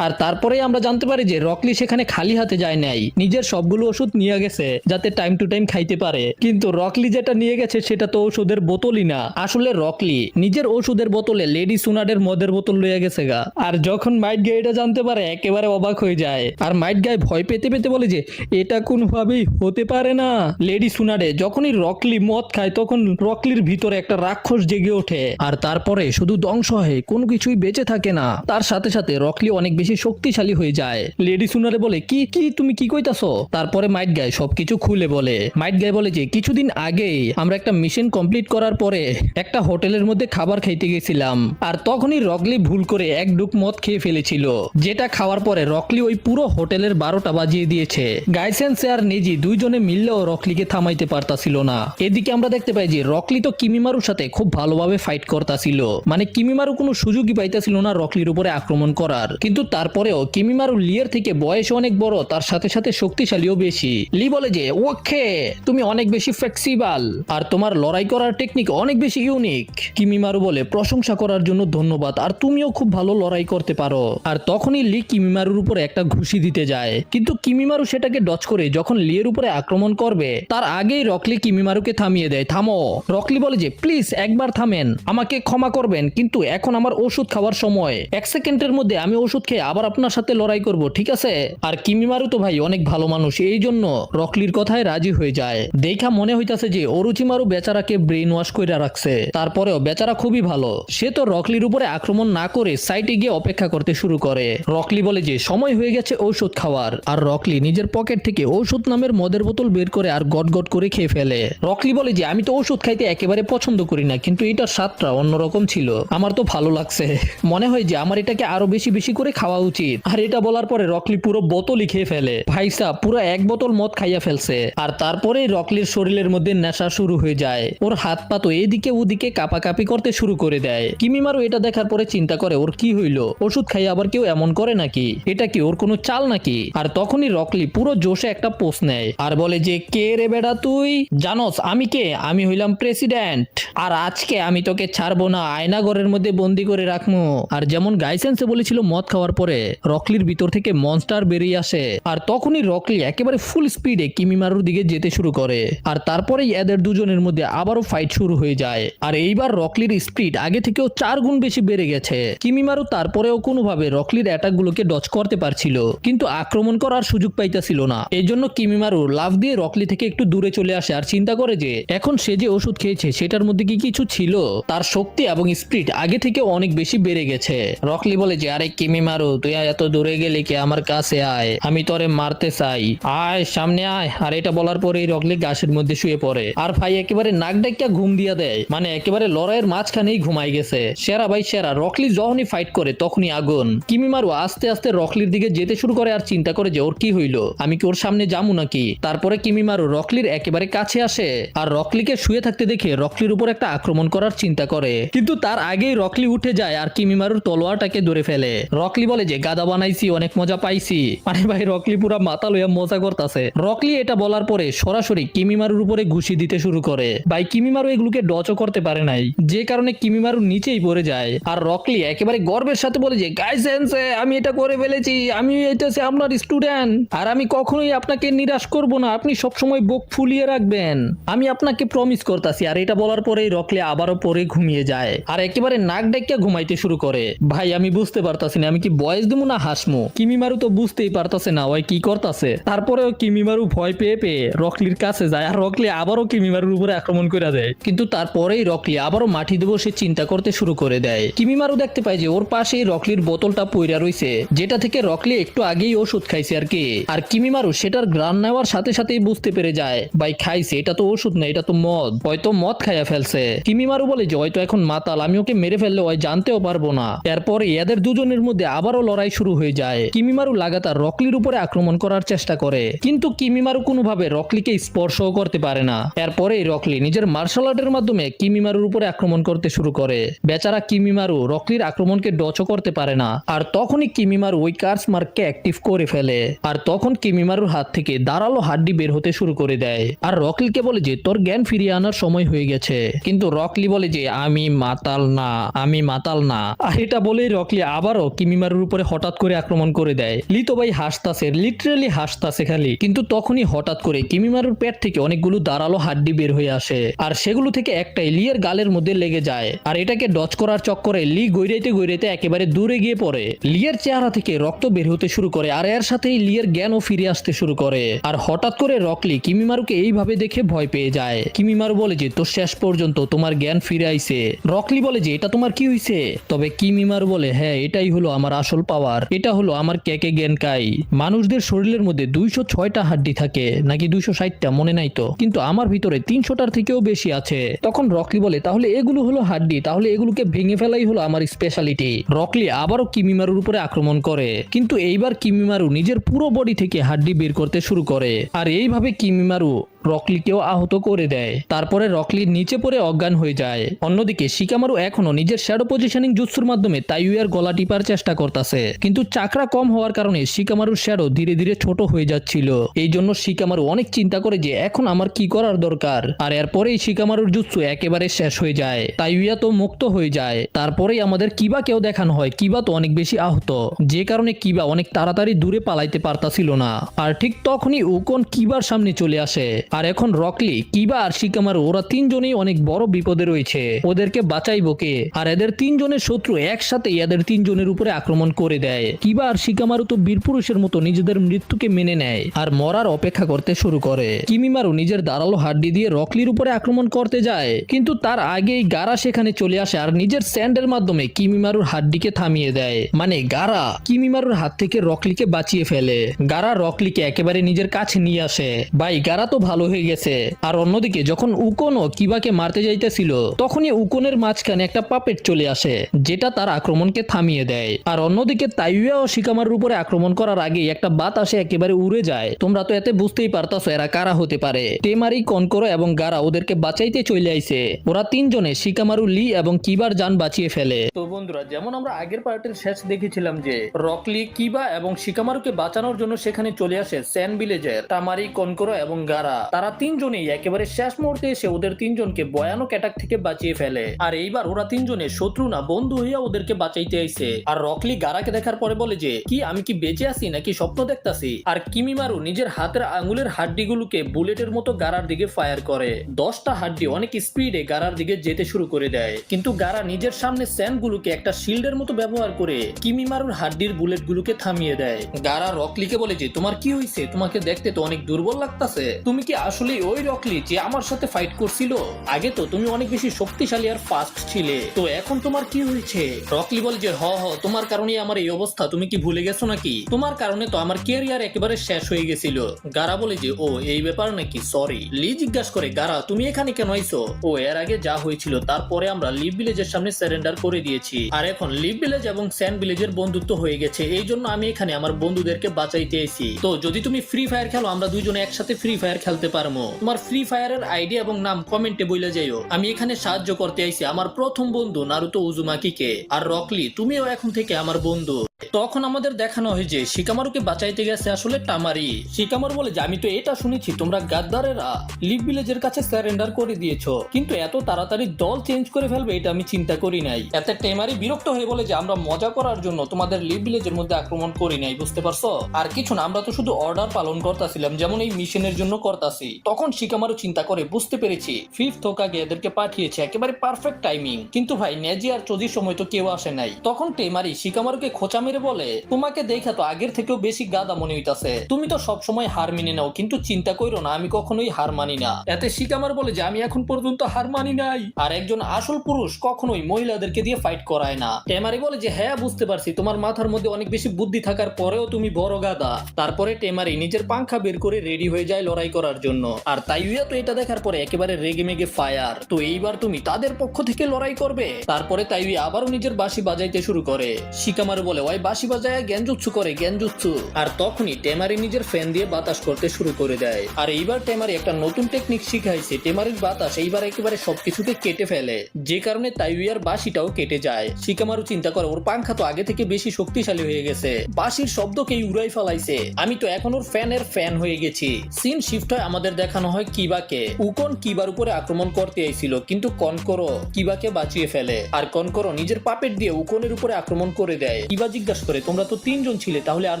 আর তারপরে আমরা জানতে পারি যে রকলি সেখানে খালি হাতে যায় নাই, নিজের সবগুলো ওষুধ নিয়ে গেছে যাতে টাইম টু টাইম খাইতে পারে। কিন্তু রকলি যেটা নিয়ে গেছে সেটা তো ওষুধের বোতলই না, আসলে রকলি নিজের ওষুধের বোতলে লেডি সুনাডের মদের বোতল লয়ে গেছে গা। আর যখন মাইট গাই এটা জানতে পারে একেবারে অবাক হয়ে যায়। আর মাইট গাই ভয় পেতে পেতে বলে যে এটা কোনোভাবেই হতে পারে না। লেডি সুনাডে যখনই রকলি মদ খায় তখন রকলির ভিতরে একটা রাক্ষস জেগে ওঠে আর তারপরে শুধু ধ্বংস হয়, কোনো কিছুই বেঁচে থাকে না। তার সাথে সাথে রকলি অনেক বেশি শক্তিশালী হয়ে যায়। লেডি সুনারে বলে কি কি তুমি কি কইতাছো? তারপরে মাইট গাই সবকিছু খুলে বলে। মাইট গাই বলে যে কিছুদিন আগেই আমরা একটা মিশন কমপ্লিট করার পরে একটা হোটেলের মধ্যে খাবার খাইতে গেছিলাম, আর তখনই রকলি ভুল করে এক ডুক মদ খেয়ে ফেলেছিল, যেটা খাওয়ার পরে রকলি ওই পুরো হোটেলের 12টা বাজিয়ে দিয়েছে। গাইসেন্সে আর নেজি দুইজনে মিললেও রকলিকে থামাইতে পারতাছিল না। এদিকে আমরা দেখতে পাই যে রকলি তো কিমিমারুর সাথে খুব ভালোভাবে ফাইট করতাছিল। ছিল, মানে কিমিমারু কোনো সুযোগই পাইতেছিল না রকলির উপরে আক্রমণ করার। কিন্তু তারপরেও কিমিমারু লিয়ের থেকে বয়সে অনেক বড়, তার সাথে সাথে শক্তিশালীও বেশি। লি বলে যে ওকে তুমি অনেক বেশি ফ্লেক্সিবল আর তোমার লড়াই করার টেকনিক অনেক বেশি ইউনিক। কিমিমারু বলে প্রশংসা করার জন্য ধন্যবাদ, আর তুমিও খুব ভালো লড়াই করতে পারো। আর তখনই লি কিমিমারুর উপরে একটা ঘুষি দিতে যায়, কিন্তু কিমিমারু সেটাকে ডচ করে যখন লিয়ের উপরে আক্রমণ করবে তার আগেই রকলি কিমিমারুকে থামিয়ে দেয়। থামো। রকলি বলে যে প্লিজ একবার থামেন, আমাকে ক্ষমা করবেন, কিন্তু এখন আমার ওষুধ খাওয়ার সময়, 1 সেকেন্ডের মধ্যে আমি ওষুধ খেয়ে আবার আপনার সাথে লড়াই করব, ঠিক আছে? আর কিমিমারু তো ভাই অনেক ভালো মানুষ, এই জন্য রকলির কথায় রাজি হয়ে যায়। দেখা মনে হইতাছে যে অরুচিমারু বেচারাকে ব্রেন ওয়াশ করে রাখছে, তারপরেও বেচারা খুবই ভালো। সে তো রকলির উপরে আক্রমণ না করে সাইটে গিয়ে অপেক্ষা করতে শুরু করে। রকলি বলে যে সময় হয়ে গেছে ঔষধ খাওয়ার, আর রকলি নিজের পকেট থেকে ঔষধ নামের মদের বোতল বের করে আর গট গট করে খেয়ে ফেলে। রকলি বলে যে আমি তো ওষুধ খাইতে একেবারে পছন্দ করি না, কিন্তু এটার স্বাদটা অন্যরকম ছিল, আমার তো ভালো লাগছে, মনে হয় যে আমার এটাকে আরো বেশি বেশি করে খাওয়া উচিত। আর এটা বলার পরে রকলি পুরো বোতলই খেয়ে ফেলে। ভাইসা পুরো 1 বোতল মদ খাইয়া ফেলছে। আর তারপরেই রকলির শরীরের মধ্যে নেশা শুরু হয়ে যায়, ওর হাত পা তো এদিকে ওদিকে কাপাকাপি করতে শুরু করে দেয়। কিমিমারু এটা দেখার পরে চিন্তা করে ওর কি হইলো, ওষুধ খাইয়া আবার কেউ এমন করে নাকি, এটা কি ওর কোনো চাল নাকি? আর তখনই রকলি পুরো জোশে একটা পোস্ট নেয় আর বলে যে কে রে বেটা তুই, জানোস আমি কে? আমি হইলাম প্রেসিডেন্ট, আর আজকে আমি তোকে ছাড়বো না, আয়না ঘরের মধ্যে বন্দি করে রাখবো। আর যেমন গাইসেন্সে বলেছিল মদ খাওয়ার পরে রকলির ভিতর থেকে মনস্টার বেরিয়ে আসে, আর তখনই রকলি একেবারে ফুল স্পিডে কিমিমারুর দিকে যেতে শুরু করে। আর তারপরেই এদের দুজনের মধ্যে আবারও ফাইট শুরু হয়ে যায়, আর এইবার রকলির স্পিড আগে থেকেও 4 গুণ বেশি বেড়ে গেছে। কিমিমারু তারপরেও কোনোভাবে রকলির অ্যাটাক গুলোকে ডচ করতে পারছিল, কিন্তু আক্রমণ করার সুযোগ পাইতেছিল না। এই জন্য কিমিমারু লাফ দিয়ে রকলি থেকে একটু দূরে চলে আসে আর চিন্তা করে যে এখন সে যে ওষুধ খেয়েছে সেটার মধ্যে কি কিছু ছিল, তার শক্তি এবং স্পিড আগে থেকে অনেক বেশি বেড়ে গেছে। রকলি বলে যে আরে কিমিমারু তুই এত দূরে গেলি কি, আমার কাছে আয়, আমি তোরে মারতে চাই, আয় সামনে আয়। আর এটা বলার পরেই রকলি গাছের মধ্যে শুয়ে পড়ে, আর ভাই একেবারে নাক ডাক্কা ঘুম দিয়া দেয়, মানে একেবারে লড়াইয়ের মাঝখানেই ঘুমাই গেছে। সেরা ভাই সেরা। রকলি যখনই ফাইট করে তখনই আগুন। কিমিমারু আস্তে আস্তে রকলির দিকে যেতে শুরু করে আর চিন্তা করে যে ওর কি হইলো, আমি কি ওর সামনে যাবো নাকি? তারপরে কিমিমারু রকলির একেবারে কাছে আসে আর রকলিকে শুয়ে থাকতে দেখে রকলির উপর একটা আক্রমণ করার চিন্তা করে, কিন্তু তার আগেই রকলি উঠে যায় আর কিমিমারুর তলোয়ারটাকে ধরে ফেলে। রকলি বলে যে গাদা বানাইছি, অনেক মজা পাইছি। মানে ভাই রকলি পুরা মাথা লইয়া মজা করতেছে। রকলি এটা বলার পরে সরাসরি কিমিমারুর উপরে ঘুষি দিতে শুরু করে। ভাই কিমিমারু এগুলোকে ডচও করতে পারে নাই, যে কারণে কিমিমারু নিচেই পড়ে যায়। আর রকলি একেবারে গর্বের সাথে বলে যে গাইসেন্স আমি এটা করে ফেলেছি, আমি এটা আপনার স্টুডেন্ট, আর আমি কখনোই আপনাকে নিরাশ করব না, আপনি সবসময় বুক ফুলিয়ে রাখবেন, আমি আপনাকে প্রমিস করতেছি। আর এটা বলার পরেই রকলি আবারও পরে ঘুমিয়ে যায় আর একেবারে নাক ডাক্কা ঘুমাইতে শুরু করে। ভাই আমি বুঝতে পারতাছি না আমি কি বয়স দেবো না হাসমু। কিমিমারু তো বুঝতেই পারতাছে না ওই কি করতেছে। তারপরেও কিমিমারু ভয় পেয়ে পেয়ে রকলির কাছে যায় আর রকলি আবারও কিমিমারুর উপরে আক্রমণ করে দেয়, কিন্তু তারপরেই রকলি আবারও মাটি দেবো সে চিন্তা করতে শুরু করে দেয়। কিমিমারু দেখতে পায় যে ওর পাশেই রকলির বোতলটা পইরা রইছে, যেটা থেকে রকলি একটু আগেই ওষুধ খাইছে আর কি। আর কিমিমারু সেটার গ্রান নেওয়ার সাথে সাথেই বুঝতে পেরে যায় ভাই খাইছে, এটা তো ওষুধ না, এটা তো মদ, হয়তো মদ খাইয়া ফেলছে। কিমিমারু বলে যে হয়তো এখন মাতাল, আমি ওকে মেরে ফেললে ওই জানতেও পারবো না। এরপরে এদের দুজনের মধ্যে আবারও লড়াই শুরু হয়ে যায়। কিমিমারু লাগাতার রকলির উপরে আক্রমণ করার চেষ্টা করে, কিন্তু কিমিমারু কোনোভাবে রকলিকে স্পর্শও করতে পারে না। এরপরেই রকলি নিজের মার্শাল আর্টের মাধ্যমে কিমিমারুর উপরে আক্রমণ করতে শুরু করে। বেচারা কিমিমারু রকলির আক্রমণকে ডচও করতে পারে না। আর তখনই কিমিমারু ওই কার্স মার্ককে অ্যাক্টিভ করে ফেলে, আর তখন কিমিমারুর হাত থেকে ধারালো হাড্ডি বের হতে শুরু করে দেয়। আর রকলিকে বলে যে তোর জ্ঞান ফিরিয়ে আনার সময় হয়ে গেছে, কিন্তু রকলি বলে যে আমি মাতাল না, আমি মাতাল না। আর এটা বলেই রকলি আবারও কিমিমারুর উপরে হঠাৎ করে আক্রমণ করে দেয়। লি তো ভাই হাসতাছে, লিটারালি হাসতাছে খালি। কিন্তু তখনই হঠাৎ করে কিমিমারুর পেট থেকে অনেকগুলো ধারালো হাড্ডি বের হয়ে আসে, আর সেগুলো থেকে একটাই লিয়ের গালের মধ্যে লেগে যায়। আর এটাকে ডচ করার চক্করে লি গৈরাইতে গৈরাইতে একেবারে দূরে গিয়ে পড়ে। লিয়ের চেহারা থেকে রক্ত বের হতে শুরু করে, আর এর সাথেই লিয়ের জ্ঞানও ফিরে আসতে শুরু করে। আর হঠাৎ করে রকলি কিমিমারুকে এইভাবে দেখে ভয় পেয়ে যায়। কিমিমারু বলে যে তো শেষ পর্যন্ত তোমার জ্ঞান ফিরে আইছে। রকলি বলে যে এটা তোমার কি হইছে? তবে কিমিমারু বলে হ্যাঁ এটাই হলো আমার আসল পাওয়ার, এটা হলো আমার কেকে গেনকাই। মানুষদের শরীরের মধ্যে 206টা হাড্ডি থাকে নাকি 260টা মনে নাই তো, কিন্তু আমার ভিতরে 300টার থেকেও বেশি আছে। তখন রকলি বলে তাহলে এগুলো হলো হাড্ডি, তাহলে এগুলোকে ভেঙে ফেলাই হলো আমার স্পেশালিটি। রকলি আবারও কিমিমারুর উপরে আক্রমণ করে, কিন্তু এইবার কিমিমারু নিজের পুরো বডি থেকে হাড্ডি বের করতে শুরু করে, আর এইভাবে কিমিমারু রকলিকেও আহত করে দেয়। তারপরে রকলি নিচে পড়ে অজ্ঞান হয়ে যায়। অন্যদিকে শিকামারু এখনো নিজের শ্যাডো পজিশনিং জুৎসুর মাধ্যমে তাইউয়ার গলা টিপার চেষ্টা করতেছে, কিন্তু চাকরা কম হওয়ার কারণে শিকামারুর শ্যাডো ধীরে ধীরে ছোট হয়ে যাচ্ছিল। এই জন্য শিকামারু অনেক চিন্তা করে যে এখন আমার কি করার দরকার। আর এরপরেই শিকামারুর জুৎসু একেবারে শেষ হয়ে যায়, তাইউয়া তো মুক্ত হয়ে যায়। তারপরেই আমাদের কিবাকেও দেখানো হয়। কিবা তো অনেক বেশি আহত, যে কারণে কিবা অনেক তাড়াতাড়ি দূরে পালাইতে পারতাছিল না। আর ঠিক তখনই উকন কিবার সামনে চলে আসে। আর এখন রকলি, কিবা আর শিকামারু ওরা তিনজনেই অনেক বড় বিপদে রয়েছে। ওদেরকে বাঁচাইবো কে? আর এদের তিনজনের শত্রু একসাথে এদের তিনজনের উপরে আক্রমণ করে দেয়। কিবা আর শিকামারু তো বীরপুরুষের মতো নিজেদের মৃত্যুকে মেনে নেয় আর মরার অপেক্ষা করতে শুরু করে। কিমিমারু নিজের ধারালো হাড্ডি দিয়ে রকলির উপরে আক্রমণ করতে যায়, কিন্তু তার আগেই গারা সেখানে চলে আসে আর নিজের স্যান্ডের মাধ্যমে কিমিমারুর হাড্ডিকে থামিয়ে দেয়। মানে গারা কিমিমারুর হাত থেকে রকলিকে বাঁচিয়ে ফেলে। গারা রকলিকে একেবারে নিজের কাছে নিয়ে আসে। ভাই গারা তো ভালো হয়ে গেছে। আর অন্যদিকে যখন উকোনও কিবাকে মারতে যাইতেছিল, তখনই উকোনের মাঝখানে একটা পাপেট চলে আসে, যেটা তার আক্রমণকে থামিয়ে দেয়। আর অন্যদিকে তাইউয়া ও শিকামারুর উপরে আক্রমণ করার আগে একটা বাতাসে একেবারে উড়ে যায়। তোমরা তো এতে বুঝতেই পারতাছো এরা কারা হতে পারে। টেমারি, কনকরো এবং গারা ওদেরকে বাঁচাইতে চলে আইছে। ওরা তিনজনে শিকামারু, লি এবং কিবার জান বাঁচিয়ে ফেলে। তো বন্ধুরা, যেমন আমরা আগের পার্টের শেষ দেখেছিলাম যে রকলি, কিবা এবং শিকামারুকে বাঁচানোর জন্য সেখানে চলে আসে স্যান ভিলেজের টামারি, কনকরো এবং গারা। তারা তিনজনেই একেবারে শেষ মুহূর্তে এসে ওদের তিনজনকে ভয়ানক অ্যাটাক থেকে বাঁচিয়ে ফেলে। আর এইবার ওরা তিনজনে শত্রু না বন্ধু হইয়া ওদেরকে বাঁচাইতে আইছে। আর রকলি গারাকে দেখার পরে বলে যে কি আমি কি বেঁচে আছি নাকি স্বপ্ন দেখতাছি। আর কিমিমারু নিজের হাতের আঙুলের হাড্ডিগুলোকে বুলেটের মতো গারার দিকে ফায়ার করে। 10টা হাড্ডি অনেক স্পিডে গারার দিকে যেতে শুরু করে দেয়, কিন্তু গারা নিজের সামনে স্যান্ডগুলোকে একটা শিল্ডের মতো ব্যবহার করে কিমিমারুর হাড্ডির বুলেটগুলোকে থামিয়ে দেয়। গারা রকলিকে বলে যে তোমার কি হইছে? তোমাকে দেখতে তো অনেক দুর্বল লাগতাছে। তুমি কি আসলে ওই রকলি যে আমার সাথে ফাইট করছিল? আগে তো তুমি অনেক বেশি শক্তিশালী আর ফাস্ট ছিলে, তো এখন তোমার কি হয়েছে? রকলি বলে যে হ তোমার কারণে আমার এই অবস্থা। তুমি কি ভুলে গেছো নাকি? তোমার কারণে তো আমার ক্যারিয়ার একেবারে শেষ হয়ে গেছিল। গারা বলে যে ও এই ব্যাপার নাকি, সরি। লি জিজ্ঞাসা করে গারা তুমি এখানে কেন আইছো? ও এর আগে যা হয়েছিল তারপরে আমরা লিভ ভিলেজের সামনে সারেন্ডার করে দিয়েছি, আর এখন লিভ ভিলেজ এবং স্যান ভিলেজের বন্ধুত্ব হয়ে গেছে। এই জন্য আমি এখানে আমার বন্ধুদেরকে বাঁচাইতে এসেছি। তো যদি তুমি ফ্রি ফায়ার খেলো, আমরা দুইজনে একসাথে ফ্রি ফায়ার খেলতে পারবো। তোমার ফ্রি ফায়ারের আইডি এবং নাম কমেন্টে বইলে যাইও। আমি এখানে সাহায্য করতে আইছি আমার প্রথম বন্ধু নারুতো উজুমাকিকে। আর রকলি তুমিও এখন থেকে আমার বন্ধু। তখন আমাদের দেখানো হয় যে শিকামারুকে বাঁচাইতে গেছে আসলে টামারি। শিকামারু বলে যে আমি তো এটা শুনেছি তোমরা গাদ্দারেরা লিভ ভিলেজের কাছে সারেন্ডার করে দিয়েছো, কিন্তু এত তাড়াতাড়ি দল চেঞ্জ করে ফেলবে এটা আমি চিন্তা করি নাই। এতে টেমারি বিরক্ত হয়ে বলে যে আমরা মজা করার জন্য তোমাদের লিভ ভিলেজের মধ্যে আক্রমণ করি নাই, বুঝতে পারছো? আর কিছু না, আমরা তো শুধু অর্ডার পালন করতেছিলাম, যেমন এই মিশনের জন্য করতাছি। তখন শিকামারু চিন্তা করে বুঝতে পেরেছি ফিফথ হোকাগে এদেরকে পাঠিয়েছে, একেবারে পারফেক্ট টাইমিং। কিন্তু ভাই নেজি আর চোজির সময় তো কেউ আসে নাই। তখন টেমারি শিকামারুকে খোঁচা মেরে বলে তোমাকে দেখা তো আগের থেকেও বেশি গাদা মনে হইতাছে। তুমি তো সব সময় হার মেনে নাও, কিন্তু চিন্তা কইরো না আমি কখনোই হার মানি না। এতে শিকামারু বলে যে আমি এখন পর্যন্ত হার মানি নাই, আর একজন আসল পুরুষ কখনোই মহিলাদেরকে দিয়ে ফাইট করায় না। টেমারি বলে যে হ্যাঁ বুঝতে পারছি, তোমার মাথার মধ্যে অনেক বেশি বুদ্ধি থাকার পরেও তুমি বড় গাদা। তারপরে টেমারি নিজের পাংখা বের করে রেডি হয়ে যায় লড়াই করার জন্য। আর তাইউয়া তো এটা দেখার পরে একেবারে রেগে মেগে ফায়ার। তো এইবার তুমি তাদের পক্ষ থেকে লড়াই করবে। তারপরে তাইউয়া আবারও নিজের বাঁশি বাজাইতে শুরু করে। শিকামারু বলে ওই বাঁশি বাজায় গেনজুৎসু করে, গেনজুৎসু। আর তখনই টেমারি নিজের ফ্যান দিয়ে বাতাস করতে শুরু করে দেয়। আর এইবার টেমারি একটা নতুন টেকনিক শিখাইছে। টেমারির বাতাস এইবার একেবারে সবকিছুকে কেটে ফেলে, যে কারণে তাইউয়ার বাঁশিটাও কেটে যায়। শিকামারু চিন্তা করে ওর পাংখা তো আগে থেকে বেশি শক্তিশালী হয়ে গেছে, বাঁশির শব্দকেই উড়াই ফেলাইছে। আমি তো এখন ওর ফ্যানের ফ্যান হয়ে গেছি। সিন শিফট হয়, আমাদের দেখানো হয় কিবাকে। উকন কিবার উপরে আক্রমণ করতে আইছিল, কিন্তু কনকরো কিবাকে বাঁচিয়ে ফেলে। আর কনকরো নিজের পাপেট দিয়ে উকনের উপরে আক্রমণ করে দেয়। কিবা জিজ্ঞাসা করে তোমরা তো তিনজন ছিলে, তাহলে আর